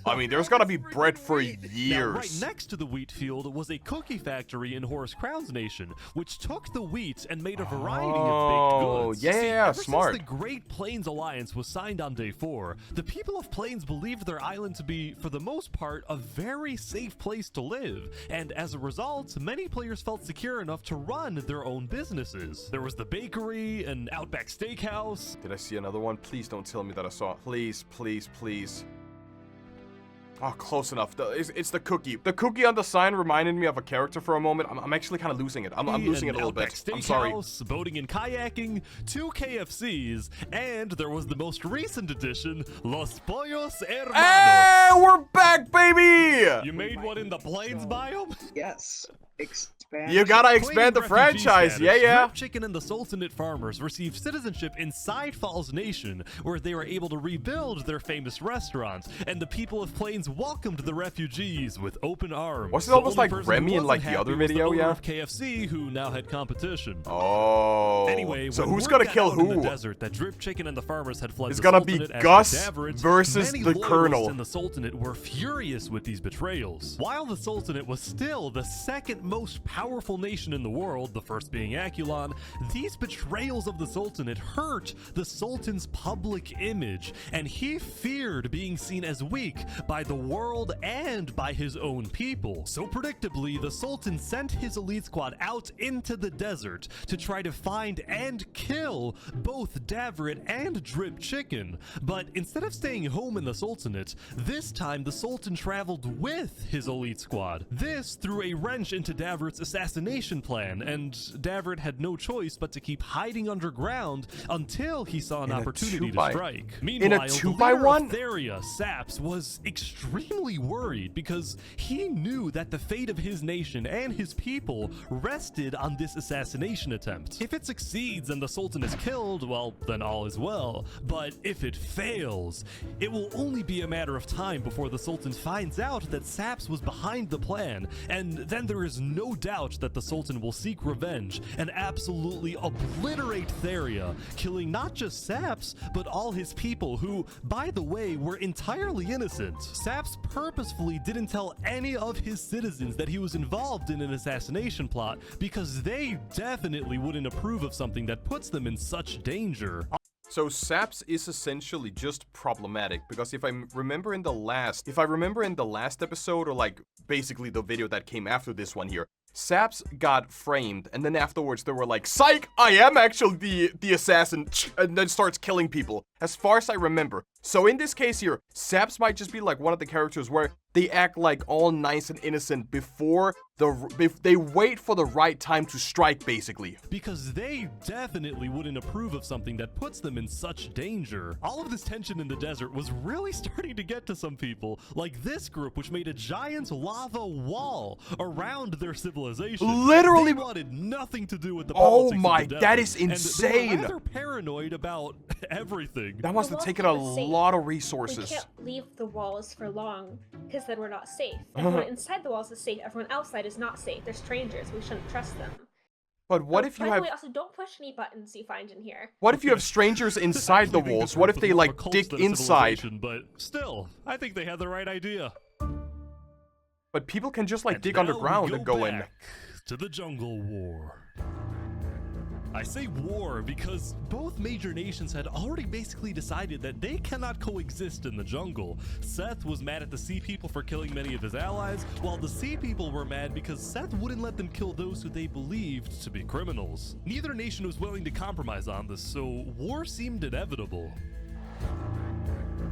I mean, there's gotta be bread for years. Now, right next to the wheat field was a cookie factory in Horus Crown's nation, which took the wheat and made a variety of baked goods. Yeah, See, yeah, ever smart. Since the Great Plains Alliance was signed on day 4, the people of Plains believed their island to be, for the most part, a very safe place to live, and as a result, many players felt secure enough to run their own businesses. There was the bakery, an Outback Steakhouse. Did I see another one? Please don't tell me that I saw it. Please, please, please. Oh, close enough. It's the cookie. The cookie on the sign reminded me of a character for a moment. I'm actually kind of losing it. I'm losing it a little bit. I'm sorry. Boating and kayaking, 2 KFCs, and there was the most recent addition, Los Pollos Hermanos. Hey, we're back, baby! You made one in the Plains biome? Yes. You gotta expand the franchise, yeah. Drip Chicken and the Sultanate farmers received citizenship inside Falls Nation, where they were able to rebuild their famous restaurant, and the people of Plains welcomed the refugees with open arms. Wasn't it almost like Remy in like the other video, yeah? Of KFC, who now had competition. Oh. Anyway, so when who's word gonna got kill out in who? the desert that Drip Chicken and the farmers had fled It's the gonna be Sultanate as Gus cadaverids, versus many the loyalists Colonel. in the Sultanate were furious with these betrayals. While the Sultanate was still the second most powerful nation in the world, the first being Aculon, these betrayals of the Sultanate hurt the Sultan's public image, and he feared being seen as weak by the world and by his own people. So predictably, the Sultan sent his elite squad out into the desert to try to find and kill both Davrit and Drip Chicken. But instead of staying home in the Sultanate, this time the Sultan traveled with his elite squad. This threw a wrench into Davrit's assassination plan, and Davrit had no choice but to keep hiding underground until he saw an opportunity to strike. Meanwhile, in a 2x1? Theria, Saps, was extremely worried because he knew that the fate of his nation and his people rested on this assassination attempt. If it succeeds and the Sultan is killed, well, then all is well. But if it fails, it will only be a matter of time before the Sultan finds out that Saps was behind the plan, and then there is no doubt that the Sultan will seek revenge and absolutely obliterate Theria, killing not just Saps, but all his people who, by the way, were entirely innocent. Saps purposefully didn't tell any of his citizens that he was involved in an assassination plot because they definitely wouldn't approve of something that puts them in such danger. So Saps is essentially just problematic because if I remember in the last episode, or like basically the video that came after this one here, Saps got framed, and then afterwards they were like, psych, I am actually the assassin, and then starts killing people, as far as I remember. So in this case here, Saps might just be like one of the characters where they act like all nice and innocent before they wait for the right time to strike, basically. Because they definitely wouldn't approve of something that puts them in such danger. All of this tension in the desert was really starting to get to some people, like this group, which made a giant lava wall around their civilization. Literally, they wanted nothing to do with the politics of the desert, that is and insane. they were rather paranoid about everything. That must have taken a lot of resources. We can't leave the walls for long because then we're not safe. Everyone inside the walls is safe. Everyone outside is not safe. They're strangers. We shouldn't trust them. But what if By you the have... way, also don't push any buttons you find in here. What if you have strangers inside the walls? What if they, like, dig inside? But still, I think they had the right idea. But people can just, like, And dig now underground we and go in. back to the Jungle War. I say war because both major nations had already basically decided that they cannot coexist in the jungle. Seth was mad at the Sea People for killing many of his allies, while the Sea People were mad because Seth wouldn't let them kill those who they believed to be criminals. Neither nation was willing to compromise on this, so war seemed inevitable.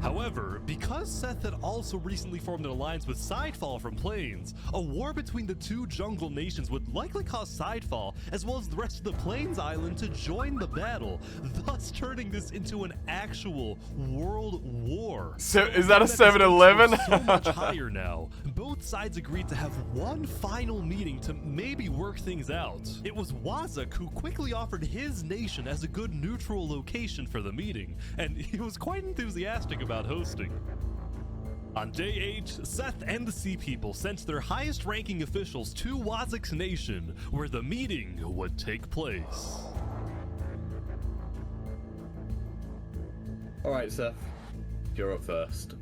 However, because Seth had also recently formed an alliance with Sidefall from Plains, a war between the two jungle nations would likely cause Sidefall, as well as the rest of the Plains Island, to join the battle, thus turning this into an actual world war. So, is that a 7-Eleven? So much higher now. Both sides agreed to have one final meeting to maybe work things out. It was Wazak who quickly offered his nation as a good neutral location for the meeting, and he was quite enthusiastic about hosting. On day 8, Seth and the Sea People sent their highest ranking officials to Wazak's nation, where the meeting would take place. Alright, Seth. You're up first.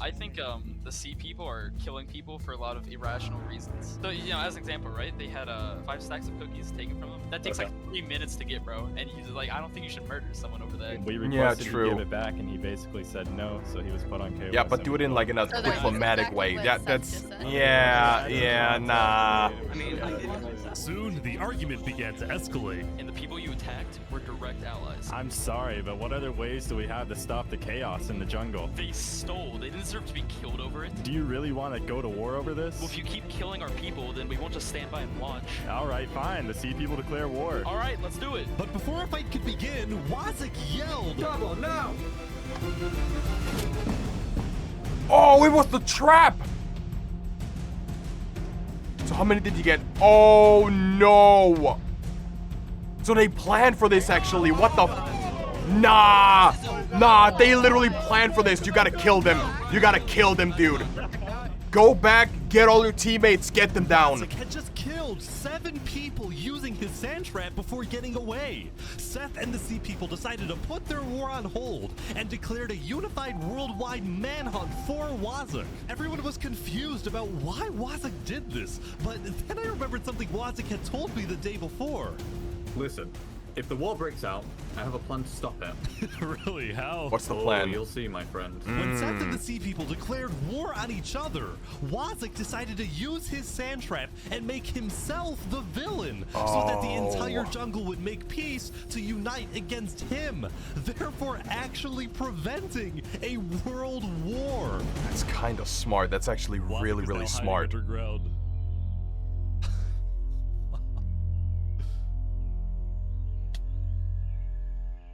I think the Sea People are killing people for a lot of irrational reasons. So, you know, as an example, right? They had 5 stacks of cookies taken from them. That takes like 3 minutes to get, bro. And he's like, I don't think you should murder someone over there. We requested he give it back, and he basically said no, so he was put on KO. Yeah, but do it in like in a diplomatic way. That's nah. Soon, the argument began to escalate. And the people you attacked were direct allies. I'm sorry, but what other ways do we have to stop the chaos in the jungle? They stole. They didn't deserve to be killed over it. Do you really want to go to war over this? Well, if you keep killing our people, then we won't just stand by and watch. Alright, fine. The Sea People declare war. Alright, let's do it. But before a fight could begin, Wazak yelled, "Double now!" Oh, it was the trap! So how many did you get? Oh no! So they planned for this actually. What the Nah! Nah, they literally planned for this. You gotta kill them. You gotta kill them, dude. Go back, get all your teammates, get them down. Wazak had just killed 7 people using his sand trap before getting away. Seth and the Sea People decided to put their war on hold and declared a unified worldwide manhunt for Wazak. Everyone was confused about why Wazak did this, but then I remembered something Wazak had told me the day before. Listen, if the war breaks out, I have a plan to stop it. Really? How? What's the plan? You'll see, my friend. When Seth and the Sea People declared war on each other, Wazak decided to use his sand trap and make himself the villain, so that the entire jungle would make peace to unite against him, therefore actually preventing a world war. That's kind of smart. That's actually really, really smart. Underground.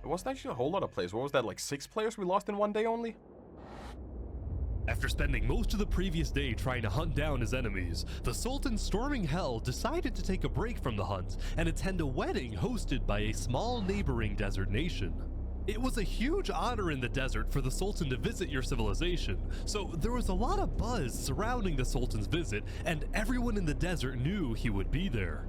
It wasn't actually a whole lot of players. What was that, like 6 players we lost in one day only? After spending most of the previous day trying to hunt down his enemies, the Sultan storming Hell decided to take a break from the hunt and attend a wedding hosted by a small neighboring desert nation. It was a huge honor in the desert for the Sultan to visit your civilization, so there was a lot of buzz surrounding the Sultan's visit, and everyone in the desert knew he would be there.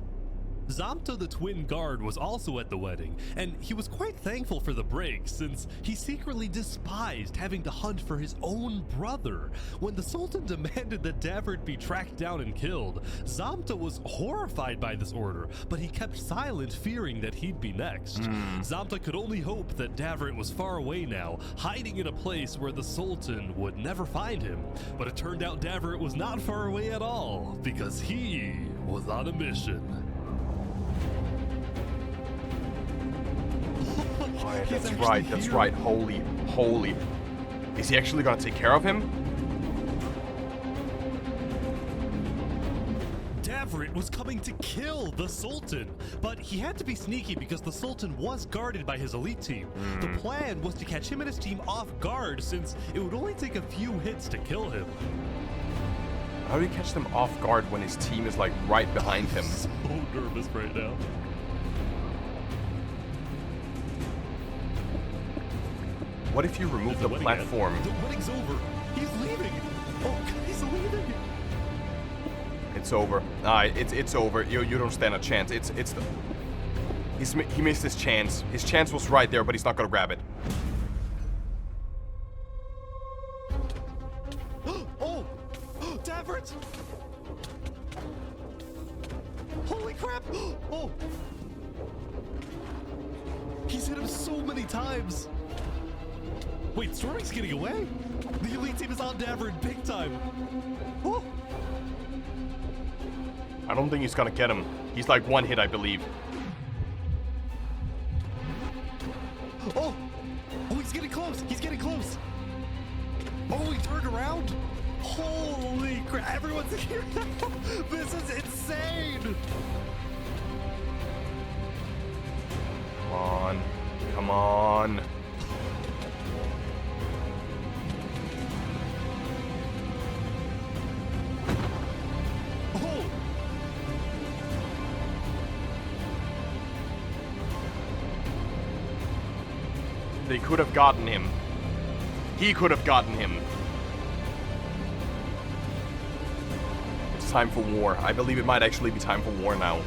Zamta the Twin Guard was also at the wedding, and he was quite thankful for the break since he secretly despised having to hunt for his own brother. When the Sultan demanded that Davert be tracked down and killed, Zamta was horrified by this order, but he kept silent, fearing that he'd be next. Zamta could only hope that Davert was far away now, hiding in a place where the Sultan would never find him. But it turned out Davert was not far away at all, because he was on a mission. Oh, yeah, that's right, that's right. Holy. Is he actually gonna take care of him? Davert was coming to kill the Sultan, but he had to be sneaky because the Sultan was guarded by his elite team. The plan was to catch him and his team off guard since it would only take a few hits to kill him. How do you catch them off guard when his team is like right behind him? So nervous right now. What if you remove the platform? The wedding's over. He's leaving. Oh, he's leaving. It's over. It's over. You don't stand a chance. He missed his chance. His chance was right there, but he's not gonna grab it. Oh! Davert! Holy crap! Oh! He's hit him so many times! Wait, Storming's getting away? The elite team is on Davert big time! Oh! I don't think he's gonna get him. He's like one hit, I believe. Oh! Oh, he's getting close! He's getting close! Oh, he turned around! Holy crap! Everyone's here! This is insane! Come on. Come on. Oh! They could have gotten him. He could have gotten him. It's time for war. I believe it might actually be time for war now.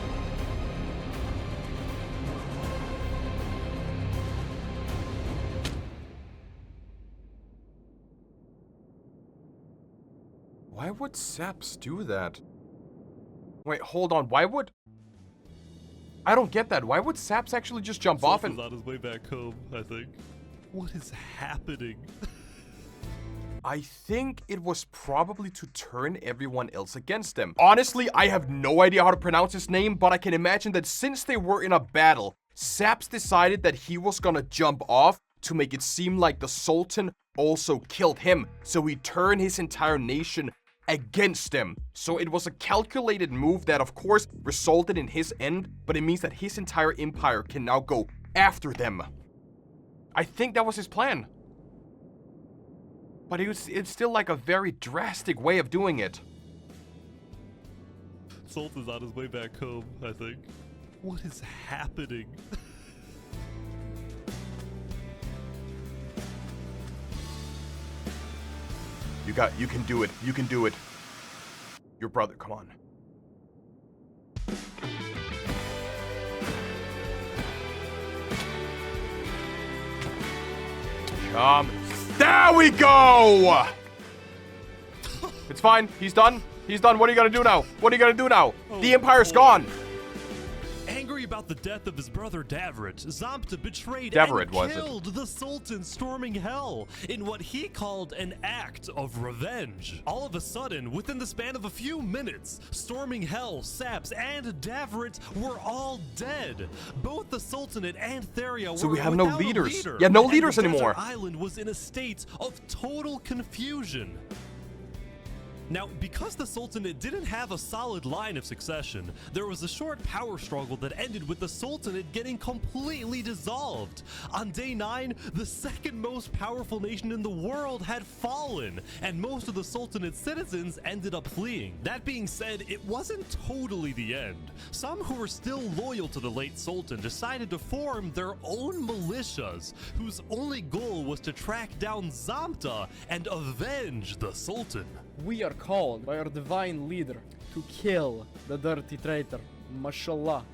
Why would Saps do that? Wait, hold on. Why would... I don't get that. Why would Saps actually just jump off and... He's on his way back home, I think. What is happening? I think it was probably to turn everyone else against them. Honestly, I have no idea how to pronounce his name, but I can imagine that since they were in a battle, Saps decided that he was gonna jump off to make it seem like the Sultan also killed him. So he turned his entire nation against them. So it was a calculated move that of course resulted in his end, but it means that his entire empire can now go after them. I think that was his plan. But it's still like a very drastic way of doing it. Sultan's on his way back home, I think. What is happening? You can do it. You can do it. Your brother, come on. Come. There we go! It's fine. He's done. He's done. What are you gonna do now? What are you gonna do now? The Empire's gone. Angry about the death of his brother Davert, Zamta betrayed Davert, and killed the Sultan, storming hell in what he called an act of revenge. All of a sudden, within the span of a few minutes, storming hell, Saps, and Davert were all dead. Both the Sultanate and Theria were So we have no without a leaders. leader, Yeah, no and leaders the anymore. desert island was in a state of total confusion. Now, because the Sultanate didn't have a solid line of succession, there was a short power struggle that ended with the Sultanate getting completely dissolved. On day 9, the second most powerful nation in the world had fallen, and most of the Sultanate's citizens ended up fleeing. That being said, it wasn't totally the end. Some who were still loyal to the late Sultan decided to form their own militias, whose only goal was to track down Zamta and avenge the Sultan. We are called by our divine leader to kill the dirty traitor. Mashallah.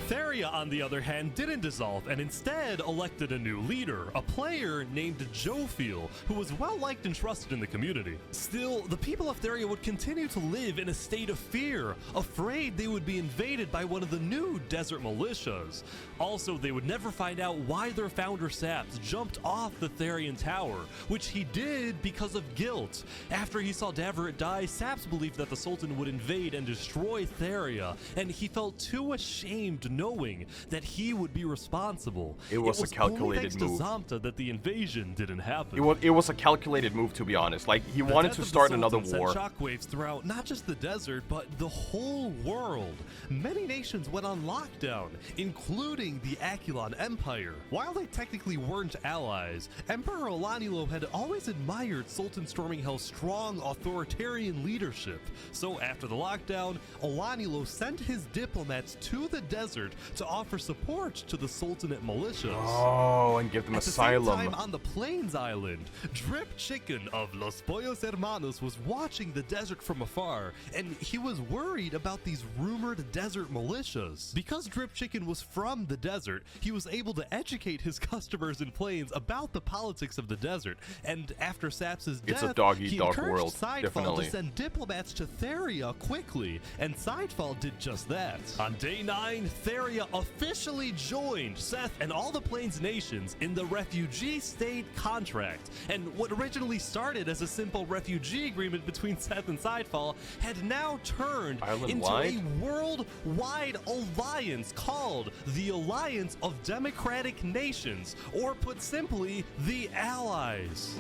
Theria, on the other hand, didn't dissolve and instead elected a new leader, a player named Jophiel, who was well liked and trusted in the community. Still, the people of Theria would continue to live in a state of fear, afraid they would be invaded by one of the new desert militias. Also, they would never find out why their founder Saps jumped off the Therian tower, which he did because of guilt. After he saw Davert die, Saps believed that the Sultan would invade and destroy Theria, and he felt too ashamed knowing that he would be responsible. It was a calculated only move. thanks to Zamta that the invasion didn't happen. It was a calculated move, to be honest. Like, he wanted to start another war. Sent shockwaves throughout not just the desert, but the whole world. Many nations went on lockdown, including the Aculon Empire. While they technically weren't allies, Emperor Alanulo had always admired Sultan Storming Hell's strong authoritarian leadership. So after the lockdown, Alanulo sent his diplomats to the desert to offer support to the sultanate militias. Oh, and give them At asylum. the same time, on the Plains Island, Drip Chicken of Los Pollos Hermanos was watching the desert from afar, and he was worried about these rumored desert militias. Because Drip Chicken was from the desert, he was able to educate his customers in Plains about the politics of the desert, and after Saps's death, It's a dog-eat-dog he encouraged world, Sidefall definitely. to send diplomats to Theria quickly, and Sidefall did just that. On day 9, Theria officially joined Seth and all the Plains nations in the refugee state contract, and what originally started as a simple refugee agreement between Seth and Sidefall had now turned into a worldwide alliance called the Alliance of Democratic Nations, or put simply, the Allies.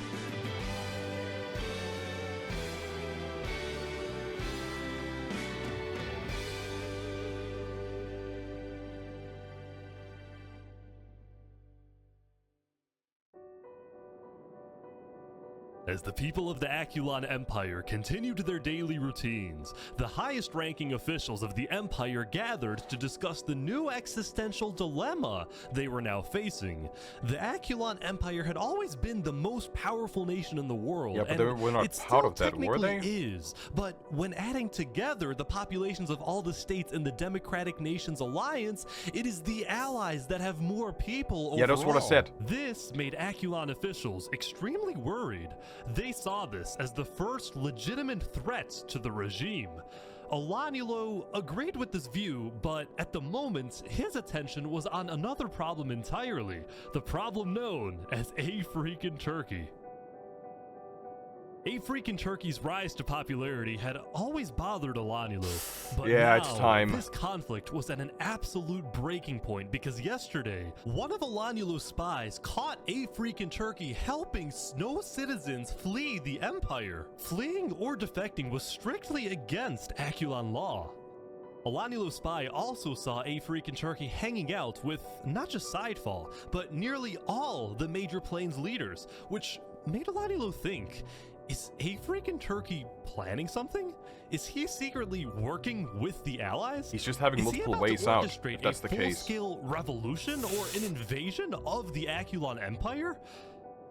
As the people of the Aculon Empire continued their daily routines, the highest-ranking officials of the Empire gathered to discuss the new existential dilemma they were now facing. The Aculon Empire had always been the most powerful nation in the world, Yeah, but and they were not it proud still of that, were they? technically is. But when adding together the populations of all the states in the Democratic Nations Alliance, it is the Allies that have more people overall. Yeah, that's what I said. This made Aculon officials extremely worried. They saw this as the first legitimate threat to the regime. Alanulo agreed with this view, but at the moment, his attention was on another problem entirely, the problem known as A Freakin' Turkey. A Freakin' Turkey's rise to popularity had always bothered Alanulo, but Yeah, now, it's time. this conflict was at an absolute breaking point because yesterday, one of Alanulo's spies caught A Freakin' Turkey helping Snow citizens flee the Empire. Fleeing or defecting was strictly against Aculon law. Alanulo's spy also saw A Freakin' Turkey hanging out with not just Sidefall, but nearly all the major Plains leaders, which made Alanulo think, is A Freakin' Turkey planning something? Is he secretly working with the Allies? He's just having multiple ways out, if that's the case. Full-scale revolution or an invasion of the Aculon Empire?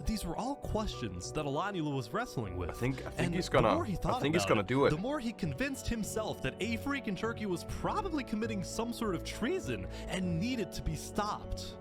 These were all questions that Alanulo was wrestling with. I think And he's the gonna. more he thought I think he's about gonna do it. The more he convinced himself that A Freakin' Turkey was probably committing some sort of treason and needed to be stopped.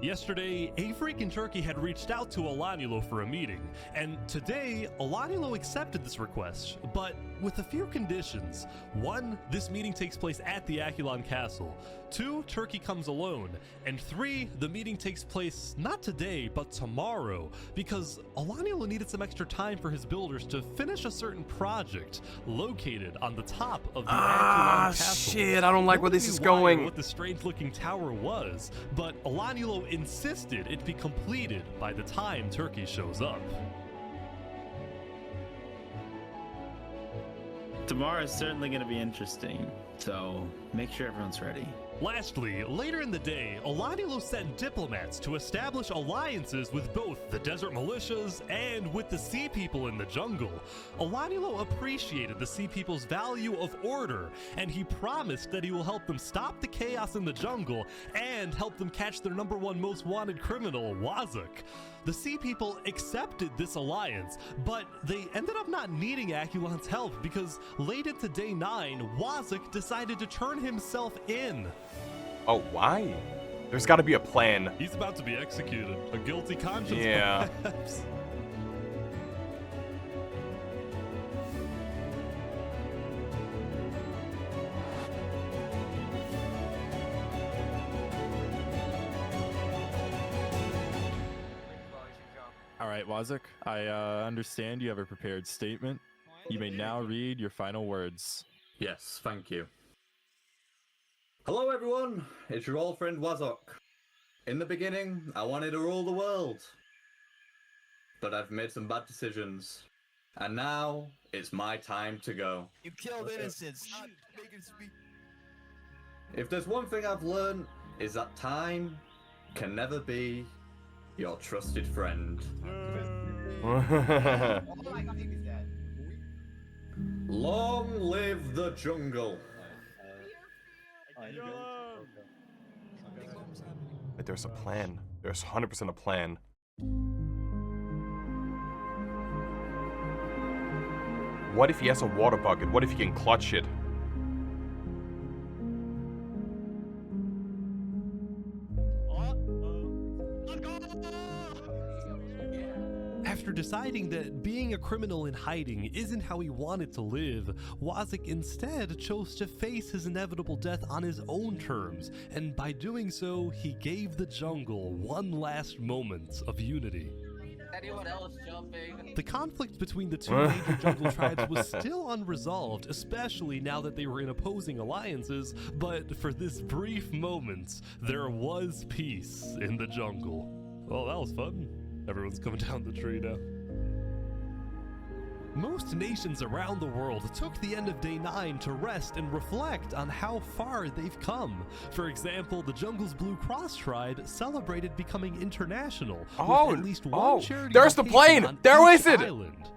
Yesterday, A Freakin' Turkey had reached out to Alanulo for a meeting, and today, Alanulo accepted this request, but with a few conditions. 1, this meeting takes place at the Aculon Castle. 2, Turkey comes alone. And 3, the meeting takes place not today, but tomorrow, because Alanulo needed some extra time for his builders to finish a certain project located on the top of the Aculon Castle. Shit, I don't like where this Nobody is knew why or going. what the strange-looking tower was, but Alanulo insisted it be completed by the time Turkey shows up. Tomorrow is certainly going to be interesting, so make sure everyone's ready. Lastly, later in the day, Alanulo sent diplomats to establish alliances with both the desert militias and with the sea people in the jungle. Alanulo appreciated the sea people's value of order, and he promised that he will help them stop the chaos in the jungle and help them catch their #1 most wanted criminal, Wazuk. The sea people accepted this alliance, but they ended up not needing Aculon's help because late into day 9, Wazuk decided to turn himself in. Oh, why? There's got to be a plan. He's about to be executed. A guilty conscience, Yeah. perhaps. All right, Wazuk, I understand you have a prepared statement. You may now read your final words. Yes, thank you. Hello everyone, it's your old friend Wazok. In the beginning, I wanted to rule the world. But I've made some bad decisions. And now, it's my time to go. You killed innocents. Stop making speak. If there's one thing I've learned, is that time can never be your trusted friend. Long live the jungle. But there's a plan. There's 100% a plan. What if he has a water bucket? What if he can clutch it? After deciding that being a criminal in hiding isn't how he wanted to live, Wazik instead chose to face his inevitable death on his own terms, and by doing so, he gave the jungle one last moment of unity. Anyone else jumping? The conflict between the two major jungle tribes was still unresolved, especially now that they were in opposing alliances, but for this brief moment, there was peace in the jungle. Well, that was fun. Everyone's coming down the tree now. Most nations around the world took the end of day 9 to rest and reflect on how far they've come. For example, the jungle's Blue Cross tribe celebrated becoming international with at least one charity there's the location plane! on There each is it! island.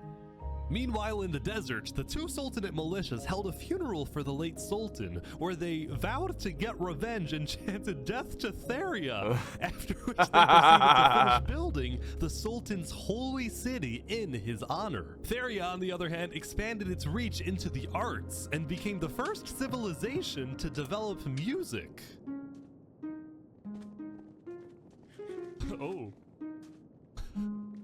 Meanwhile, in the desert, the two sultanate militias held a funeral for the late sultan, where they vowed to get revenge and chanted death to Theria, after which they proceeded to finish building the sultan's holy city in his honor. Theria, on the other hand, expanded its reach into the arts and became the first civilization to develop music. Oh.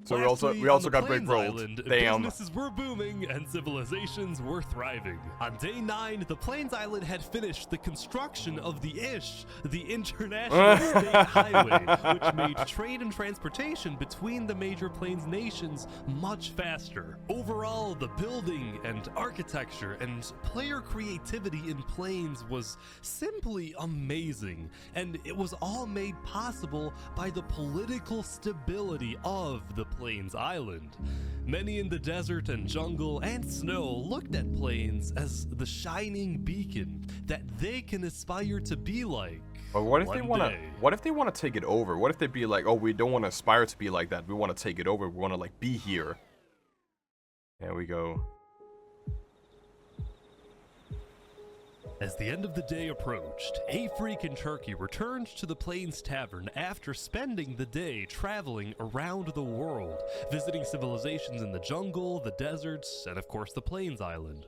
So Lastly, we also on got the Great Plains Rolled. Island, Damn. businesses were booming and civilizations were thriving. On day 9, the Plains Island had finished the construction of the ISH, the International State Highway, which made trade and transportation between the major Plains nations much faster. Overall, the building and architecture and player creativity in Plains was simply amazing, and it was all made possible by the political stability of the Plains Island. Many in the desert and jungle and snow looked at Plains as the shining beacon that they can aspire to be like. But what if they one want to? day. What if they want to take it over? What if they be like, oh, we don't want to aspire to be like that. We want to take it over. We want to like be here. There we go. As the end of the day approached, a freak in Turkey returned to the Plains Tavern after spending the day traveling around the world, visiting civilizations in the jungle, the deserts, and of course the Plains Island.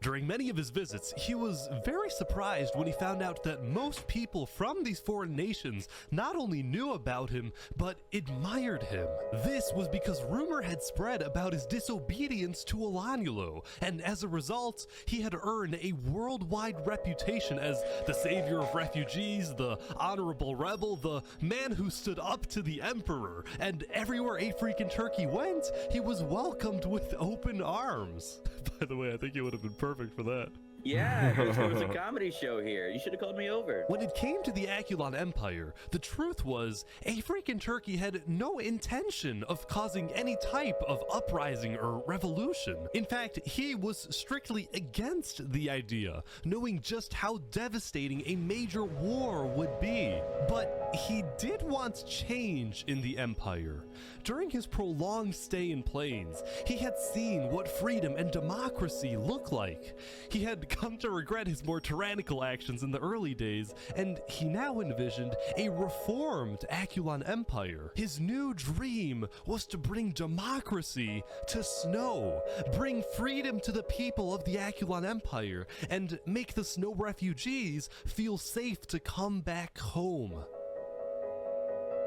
During many of his visits, he was very surprised when he found out that most people from these foreign nations not only knew about him, but admired him. This was because rumor had spread about his disobedience to Alanulo, and as a result, he had earned a worldwide reputation as the savior of refugees, the honorable rebel, the man who stood up to the emperor, and everywhere a freak in Turkey went, he was welcomed with open arms. By the way, I think he would have been perfect for that. Yeah, there was a comedy show here. You should have called me over. When it came to the Aculon Empire, the truth was, a freak in Turkey had no intention of causing any type of uprising or revolution. In fact, he was strictly against the idea, knowing just how devastating a major war would be. But he did want change in the empire. During his prolonged stay in Plains, he had seen what freedom and democracy look like. He had come to regret his more tyrannical actions in the early days, and he now envisioned a reformed Aculon Empire. His new dream was to bring democracy to Snow, bring freedom to the people of the Aculon Empire, and make the Snow refugees feel safe to come back home.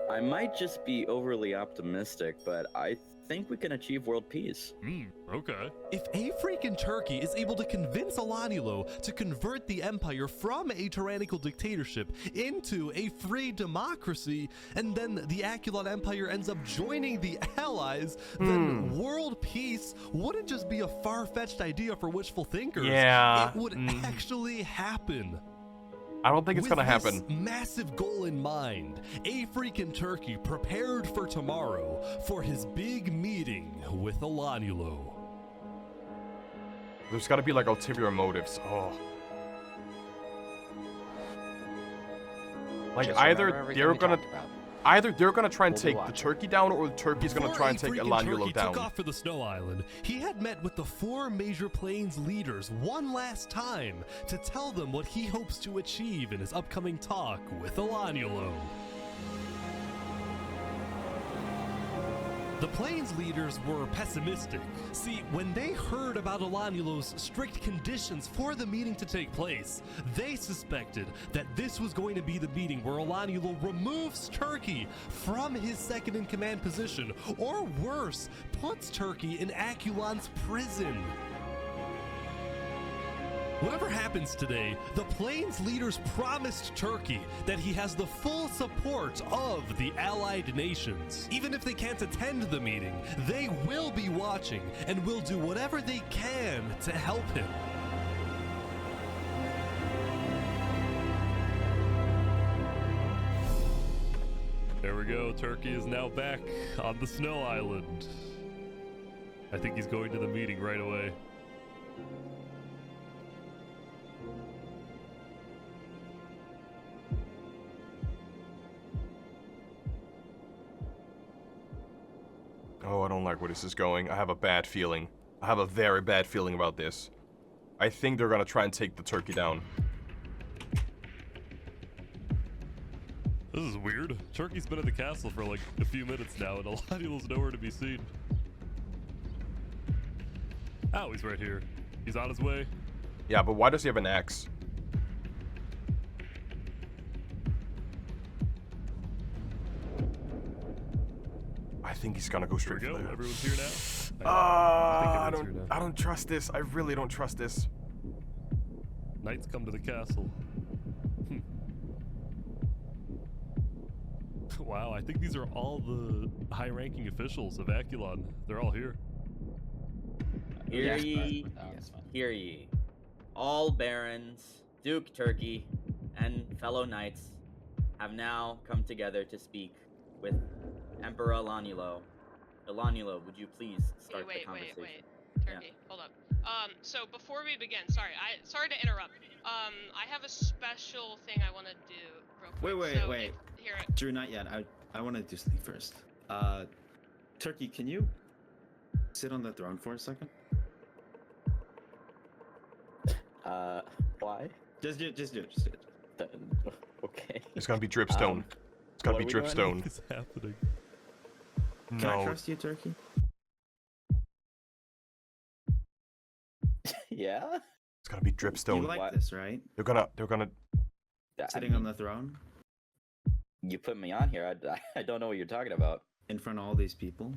I might just be overly optimistic, but I think we can achieve world peace. Okay. If a freak in Turkey is able to convince Alanulo to convert the empire from a tyrannical dictatorship into a free democracy, and then the Aculon Empire ends up joining the Allies, then world peace wouldn't just be a far-fetched idea for wishful thinkers. Yeah. It would actually happen. I don't think it's gonna happen. With this massive goal in mind, a freak in Turkey prepared for tomorrow for his big meeting with Alanulo. There's gotta be like ulterior motives. Oh. Like Just either remember everything they're we gonna, talked about. Either they're gonna try and We'll be take the watching. Turkey down, or the Turkey's gonna Before try and a take freaking Alanulo Turkey down. took off for the Snow Island, he had met with the 4 major plains leaders one last time to tell them what he hopes to achieve in his upcoming talk with Alanulo. The Plains leaders were pessimistic. See, when they heard about Alanulo's strict conditions for the meeting to take place, they suspected that this was going to be the meeting where Alanulo removes Turkey from his second-in-command position, or worse, puts Turkey in Aculon's prison. Whatever happens today, the Plains leaders promised Turkey that he has the full support of the allied nations. Even if they can't attend the meeting, they will be watching and will do whatever they can to help him. There we go, Turkey is now back on the Snow Island. I think he's going to the meeting right away. Oh, I don't like where this is going. I have a bad feeling. I have a very bad feeling about this. I think they're gonna try and take the Turkey down. This is weird. Turkey's been at the castle for like a few minutes now, and Alanulo's nowhere to be seen. Oh, he's right here. He's on his way. Yeah, but why does he have an axe? I think he's gonna go straight for there. Everyone's here now. I don't trust this. I really don't trust this. Knights come to the castle. Wow, I think these are all the high-ranking officials of Aculon. They're all here. Hear ye, hear ye. All barons, Duke Turkey, and fellow knights have now come together to speak with Emperor Alanulo. Alanulo, would you please start the conversation? Wait. Turkey, hold up. So before we begin, sorry to interrupt. I have a special thing I want to do real quick. Wait. Here. Drew, not yet. I want to do something first. Turkey, can you sit on the throne for a second? Why? Just do it. Okay. It's gonna be dripstone. It's gonna be dripstone. What is happening? Can I trust you, Turkey? Yeah? It's gonna be dripstone. You like this, right? They're gonna sitting on the throne? You put me on here. I don't know what you're talking about. In front of all these people?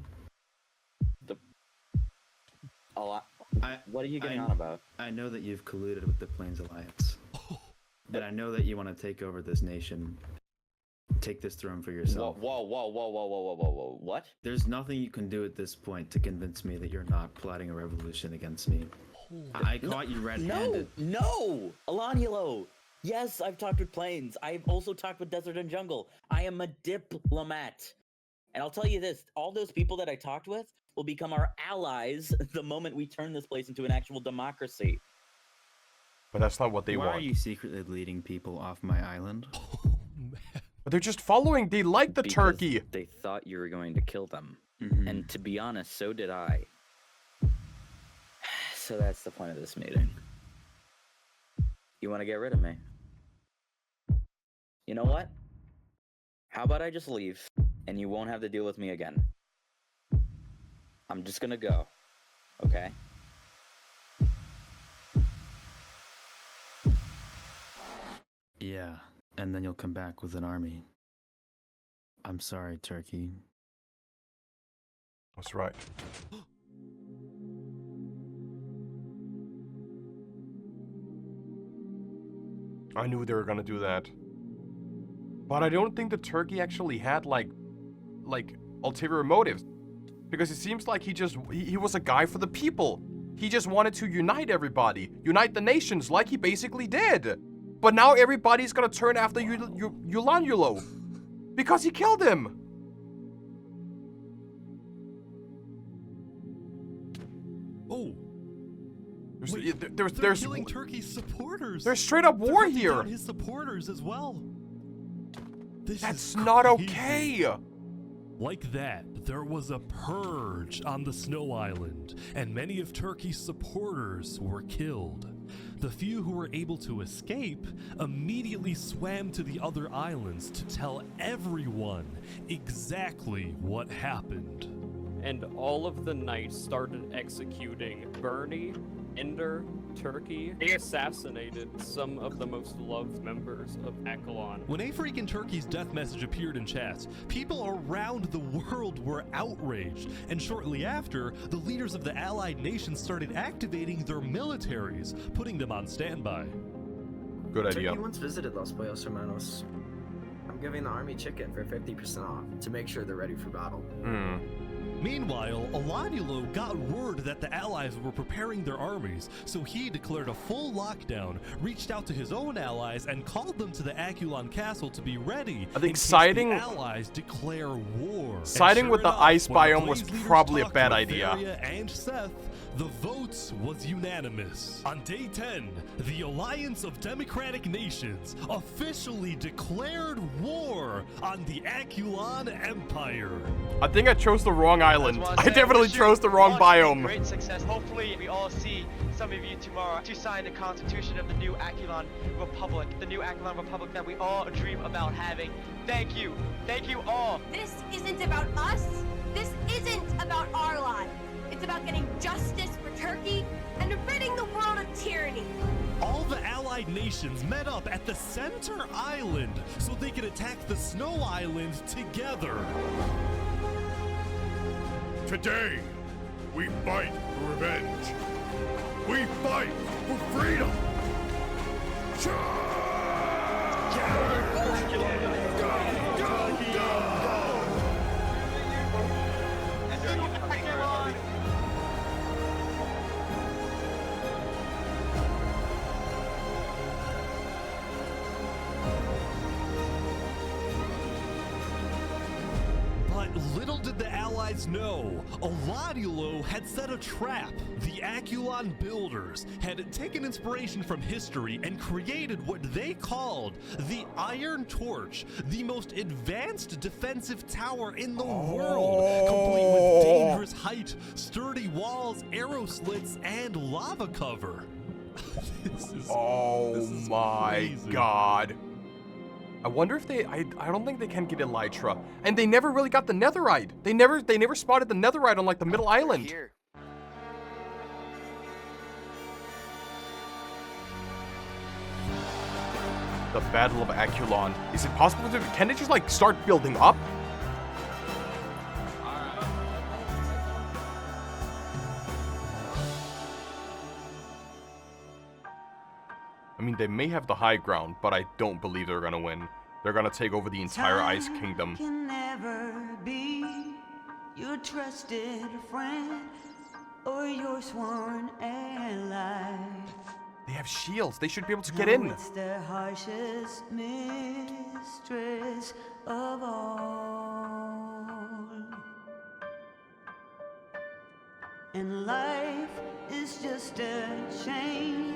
What are you getting on about? I know that you've colluded with the Plains Alliance. And I know that you want to take over this nation. Take this throne for yourself. Whoa. What? There's nothing you can do at this point to convince me that you're not plotting a revolution against me. I caught you red-handed. No! Alanulo! Yes, I've talked with Plains. I've also talked with Desert and Jungle. I am a diplomat. And I'll tell you this, all those people that I talked with will become our allies the moment we turn this place into an actual democracy. But that's not what they want. Why are you secretly leading people off my island? But they're just following. They like the Turkey. They thought you were going to kill them. Mm-hmm. And to be honest, so did I. So that's the point of this meeting. You want to get rid of me? You know what? How about I just leave, and you won't have to deal with me again? I'm just gonna go, okay? Yeah, and then you'll come back with an army. I'm sorry, Turkey. That's right. I knew they were gonna do that. But I don't think the Turkey actually had like ulterior motives. Because it seems like he was a guy for the people. He just wanted to unite everybody, unite the nations like he basically did. But now everybody's gonna turn after Alanulo because he killed him. Oh. They're killing Turkey's supporters. There's straight up war They're here. down his supporters as well. That's not okay. Like that, there was a purge on the Snow Island, and many of Turkey's supporters were killed. The few who were able to escape immediately swam to the other islands to tell everyone exactly what happened. And all of the knights started executing Bernie, Ender, Turkey. They assassinated some of the most loved members of Aculon. When A Freak in Turkey's death message appeared in chat, people around the world were outraged, and shortly after, the leaders of the allied nations started activating their militaries, putting them on standby. Good idea. Turkey once visited Los Pollos Hermanos. I'm giving the army chicken for 50% off to make sure they're ready for battle. Meanwhile, Alanulo got word that the allies were preparing their armies, so he declared a full lockdown, reached out to his own allies, and called them to the Aculon castle to be ready. I think siding the allies declare war. Siding with the ice biome was probably a bad idea. And Seth, the vote was unanimous. On day 10, the Alliance of Democratic Nations officially declared war on the Aculon Empire. I think I chose the wrong island. I definitely chose the wrong biome. Great success. Hopefully, we all see some of you tomorrow to sign the constitution of the new Aculon Republic, the new Aculon Republic that we all dream about having. Thank you. Thank you all. This isn't about us. This isn't about our lives. It's about getting justice for Turkey and ridding the world of tyranny. All the allied nations met up at the center island so they could attack the Snow Island together. Today, we fight for revenge. We fight for freedom. But little did the allies know, Alanulo had set a trap. The Aculon builders had taken inspiration from history and created what they called the Iron Torch, the most advanced defensive tower in the world, complete with dangerous height, sturdy walls, arrow slits, and lava cover. This is my god. I wonder if they I don't think they can get Elytra. And they never really got the netherite. They never spotted the netherite on like the middle island. The Battle of Aculon. Is it possible to can they just like start building up? I mean, they may have the high ground, but I don't believe they're gonna win. They're gonna take over the entire Ice Kingdom. Can never be your trusted friend or your sworn ally. They have shields. They should be able to get in. It's the harshest mistress of all. And life is just a chain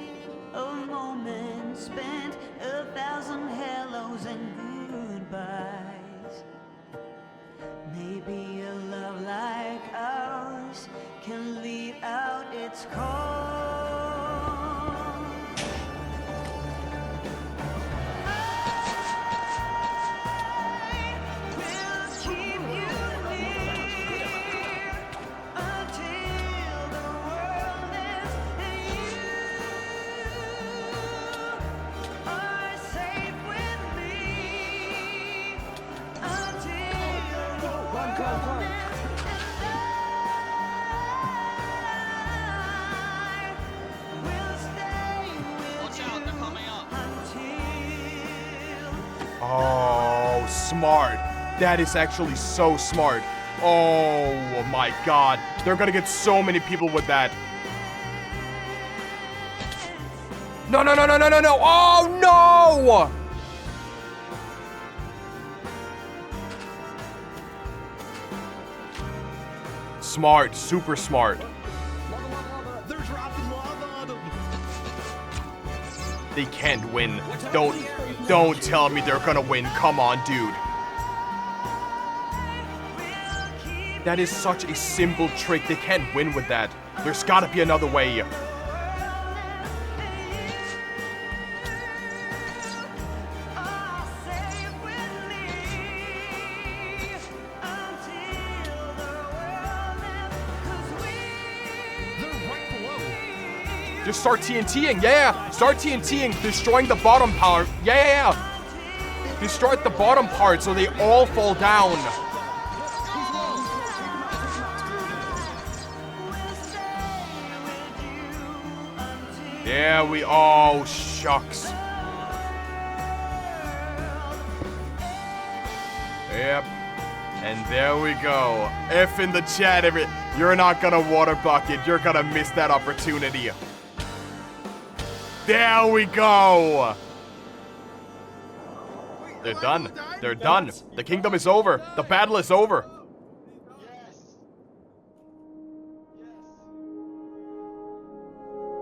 of moments spent, 1,000 hellos and goodbyes. Maybe a love like ours can lead out its call. Oh, smart. That is actually so smart. Oh my god. They're gonna get so many people with that. No, no, no, no, no, no, no. Oh, no! Smart, super smart. They're dropping lava on them. They can't win. Don't tell me they're gonna win. Come on, dude. That is such a simple trick. They can't win with that. There's gotta be another way. Just start TNTing, yeah! Start TNTing, destroying the bottom part, yeah! Destroy the bottom part so they all fall down. Yeah, oh, shucks. Yep. And there we go. F in the chat, you're not gonna water bucket. You're gonna miss that opportunity. There we go. They're done. They're done. The kingdom is over. The battle is over.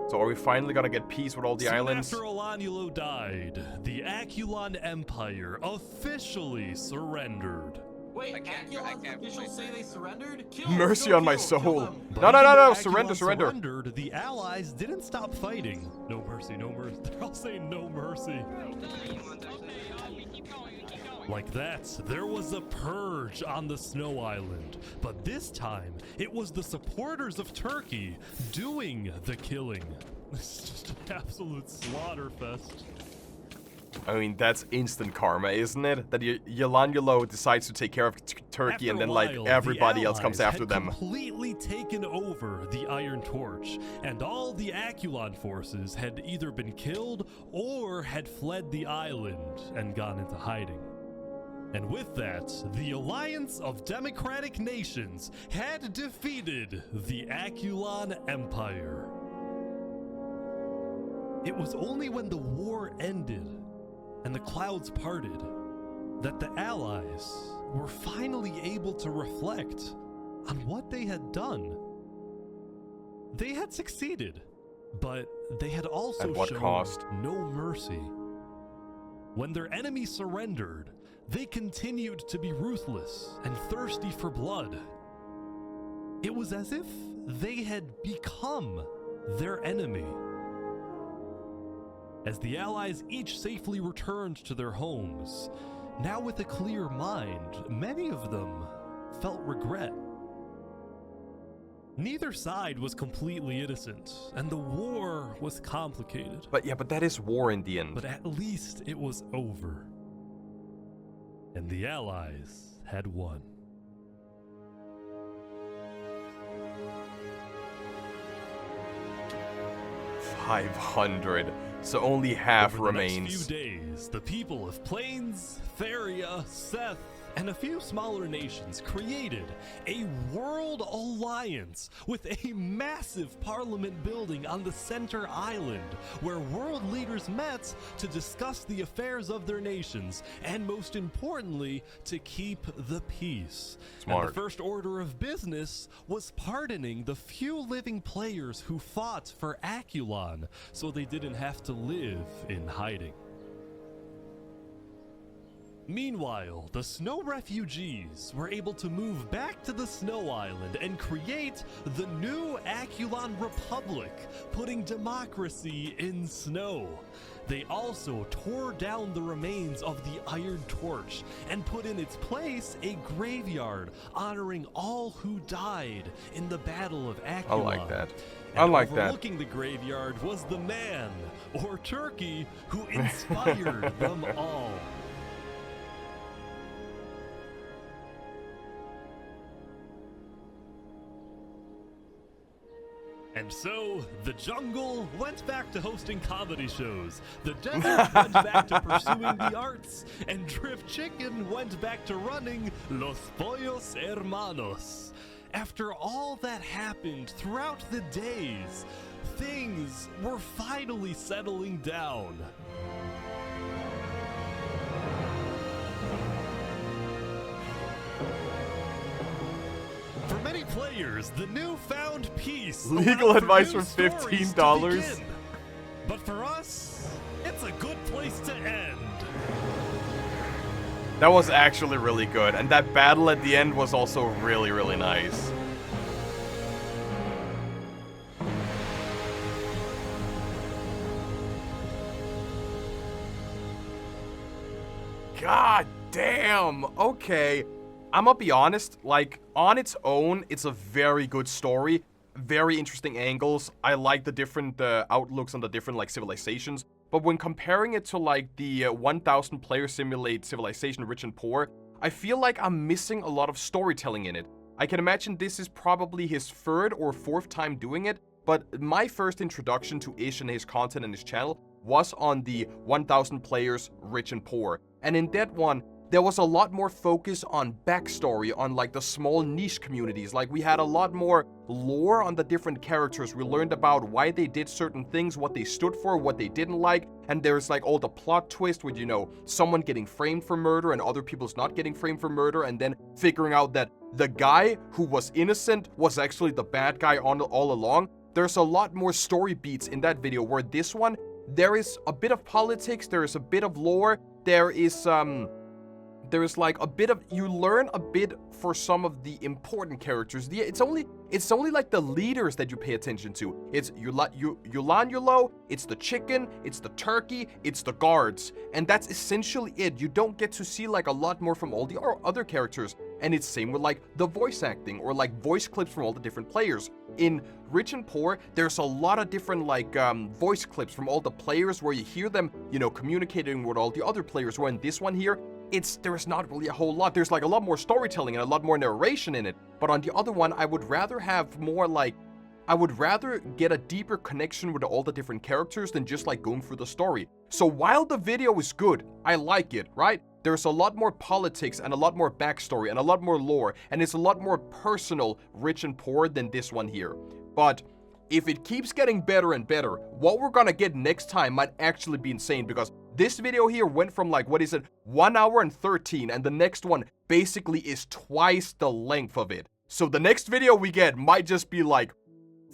So are we finally gonna get peace with all the islands? After Alanulo died, the Aculon Empire officially surrendered. Wait, Aculon's officials say they surrendered? Mercy on my soul. No, surrender. Surrendered, the allies didn't stop fighting. No mercy, no mercy. They're all saying no mercy. Like that, there was a purge on the Snow Island, but this time it was the supporters of Turkey doing the killing. This is just an absolute slaughterfest. I mean, that's instant karma, isn't it? That Alanulo decides to take care of Turkey, and then like everybody else comes after them. Completely taken over the Iron Torch, and all the Aculon forces had either been killed or had fled the island and gone into hiding. And with that, the Alliance of Democratic Nations had defeated the Aculon Empire. It was only when the war ended and the clouds parted that the Allies were finally able to reflect on what they had done. They had succeeded, but they had also At what shown cost? no mercy. When their enemy surrendered, they continued to be ruthless and thirsty for blood. It was as if they had become their enemy. As the Allies each safely returned to their homes, now with a clear mind, many of them felt regret. Neither side was completely innocent, and the war was complicated. But that is war in the end. But at least it was over. And the Allies had won. $500. So only half Over remains. The next few days, the people of Plains, Theria, Seth, and a few smaller nations created a world alliance with a massive parliament building on the center island where world leaders met to discuss the affairs of their nations and, most importantly, to keep the peace. Smart. And the first order of business was pardoning the few living players who fought for Aculon so they didn't have to live in hiding. Meanwhile, the snow refugees were able to move back to the Snow Island and create the new Aculon Republic, putting democracy in snow. They also tore down the remains of the Iron Torch and put in its place a graveyard honoring all who died in the Battle of Aculon. I like that. And I like that. overlooking the graveyard was the man, or Turkey, who inspired them all. And so, the jungle went back to hosting comedy shows, the desert went back to pursuing the arts, and Drift Chicken went back to running Los Pollos Hermanos. After all that happened throughout the days, things were finally settling down. For many players, the newfound peace Legal allowed advice new for stories to $15. begin. But for us, it place to end. That was actually really good, and that battle at the end was also really, really nice. God damn, okay. I'm gonna be honest, like, on its own, it's a very good story. Very interesting angles. I like the different outlooks on the different, like, civilizations. But when comparing it to, like, the 1,000 player simulate civilization Rich and Poor, I feel like I'm missing a lot of storytelling in it. I can imagine this is probably his third or fourth time doing it, but my first introduction to Ish and his content and his channel was on the 1,000 players Rich and Poor. And in that one, there was a lot more focus on backstory, on like the small niche communities. Like we had a lot more lore on the different characters. We learned about why they did certain things, what they stood for, what they didn't like. And there's like all the plot twist with, you know, someone getting framed for murder and other people's not getting framed for murder. And then figuring out that the guy who was innocent was actually the bad guy all along. There's a lot more story beats in that video, where this one, there is a bit of politics, there is a bit of lore, there is like a bit of, you learn a bit for some of the important characters. It's only like the leaders that you pay attention to. It's Alanulo, it's the chicken, it's the turkey, it's the guards. And that's essentially it. You don't get to see like a lot more from all the other characters. And it's same with like the voice acting or like voice clips from all the different players. In Rich and Poor, there's a lot of different like voice clips from all the players where you hear them, you know, communicating with all the other players. Where in this one here, there's not really a whole lot. There's like a lot more storytelling and a lot more narration in it. But on the other one, I would rather have more like, I would rather get a deeper connection with all the different characters than just like going through the story. So while the video is good, I like it, right? There's a lot more politics and a lot more backstory and a lot more lore, and it's a lot more personal, Rich and Poor, than this one here. But if it keeps getting better and better, what we're gonna get next time might actually be insane, because this video here went from like, what is it, 1 hour and 13, and the next one basically is twice the length of it. So the next video we get might just be like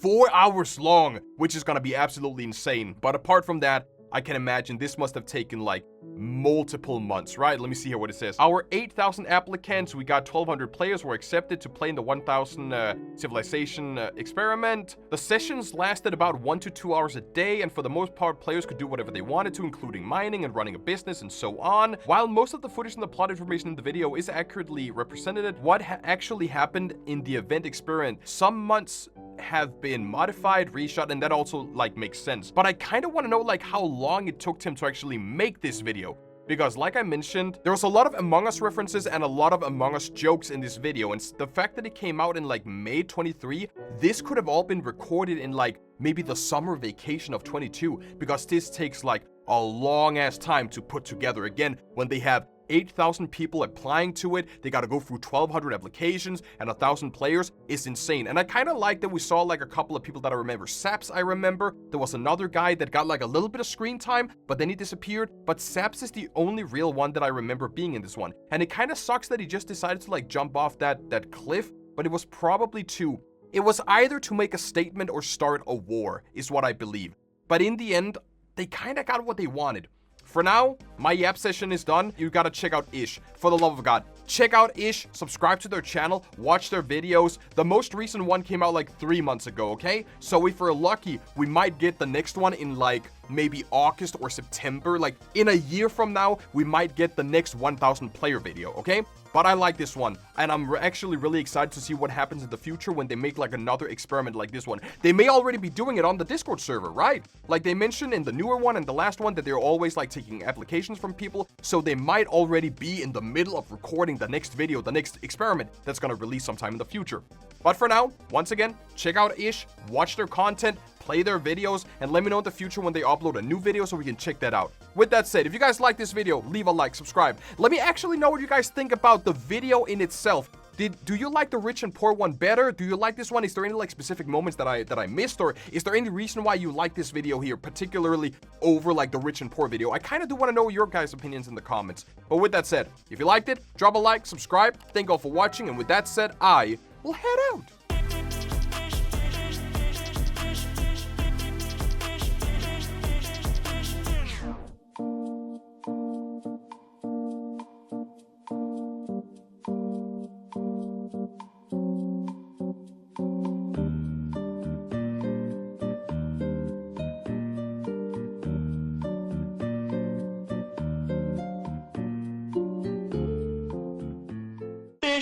4 hours long, which is gonna be absolutely insane. But apart from that, I can imagine this must have taken like multiple months, right? Let me see here what it says. Our 8,000 applicants, we got 1,200 players were accepted to play in the 1,000 civilization experiment. The sessions lasted about 1 to 2 hours a day, and for the most part, players could do whatever they wanted to, including mining and running a business and so on. While most of the footage and the plot information in the video is accurately represented, what actually happened in the event experiment, some months have been modified, reshot, and that also like makes sense. But I kind of want to know like how long it took him to actually make this video, because like I mentioned, there was a lot of Among Us references and a lot of Among Us jokes in this video, and the fact that it came out in like May 23, this could have all been recorded in like maybe the summer vacation of 22, because this takes like a long ass time to put together. Again, when they have 8,000 people applying to it, they got to go through 1,200 applications and 1,000 players. It's insane. And I kind of like that we saw like a couple of people that I remember. Saps, I remember. There was another guy that got like a little bit of screen time, but then he disappeared. But Saps is the only real one that I remember being in this one. And it kind of sucks that he just decided to like jump off that cliff, but it was probably it was either to make a statement or start a war, is what I believe. But in the end, they kind of got what they wanted. For now, my Yap session is done. You gotta check out Ish. For the love of God, check out Ish, subscribe to their channel, watch their videos. The most recent one came out like 3 months ago, okay? So if we're lucky, we might get the next one in like maybe August or September. Like in a year from now, we might get the next 1,000 player video, okay? But I like this one, and I'm actually really excited to see what happens in the future when they make like another experiment like this one. They may already be doing it on the Discord server, right? Like they mentioned in the newer one and the last one that they're always like taking applications from people, so they might already be in the middle of recording the next video, the next experiment that's gonna release sometime in the future. But for now, once again, check out Ish, watch their content, play their videos, and let me know in the future when they upload a new video so we can check that out. With that said, if you guys like this video, leave a like, subscribe. Let me actually know what you guys think about the video in itself. Do you like the Rich and Poor one better? Do you like this one? Is there any like specific moments that I missed, or is there any reason why you like this video here particularly over like the Rich and Poor video? I kind of do want to know your guys' opinions in the comments. But with that said, if you liked it, drop a like, subscribe. Thank you all for watching, and with that said, I will head out.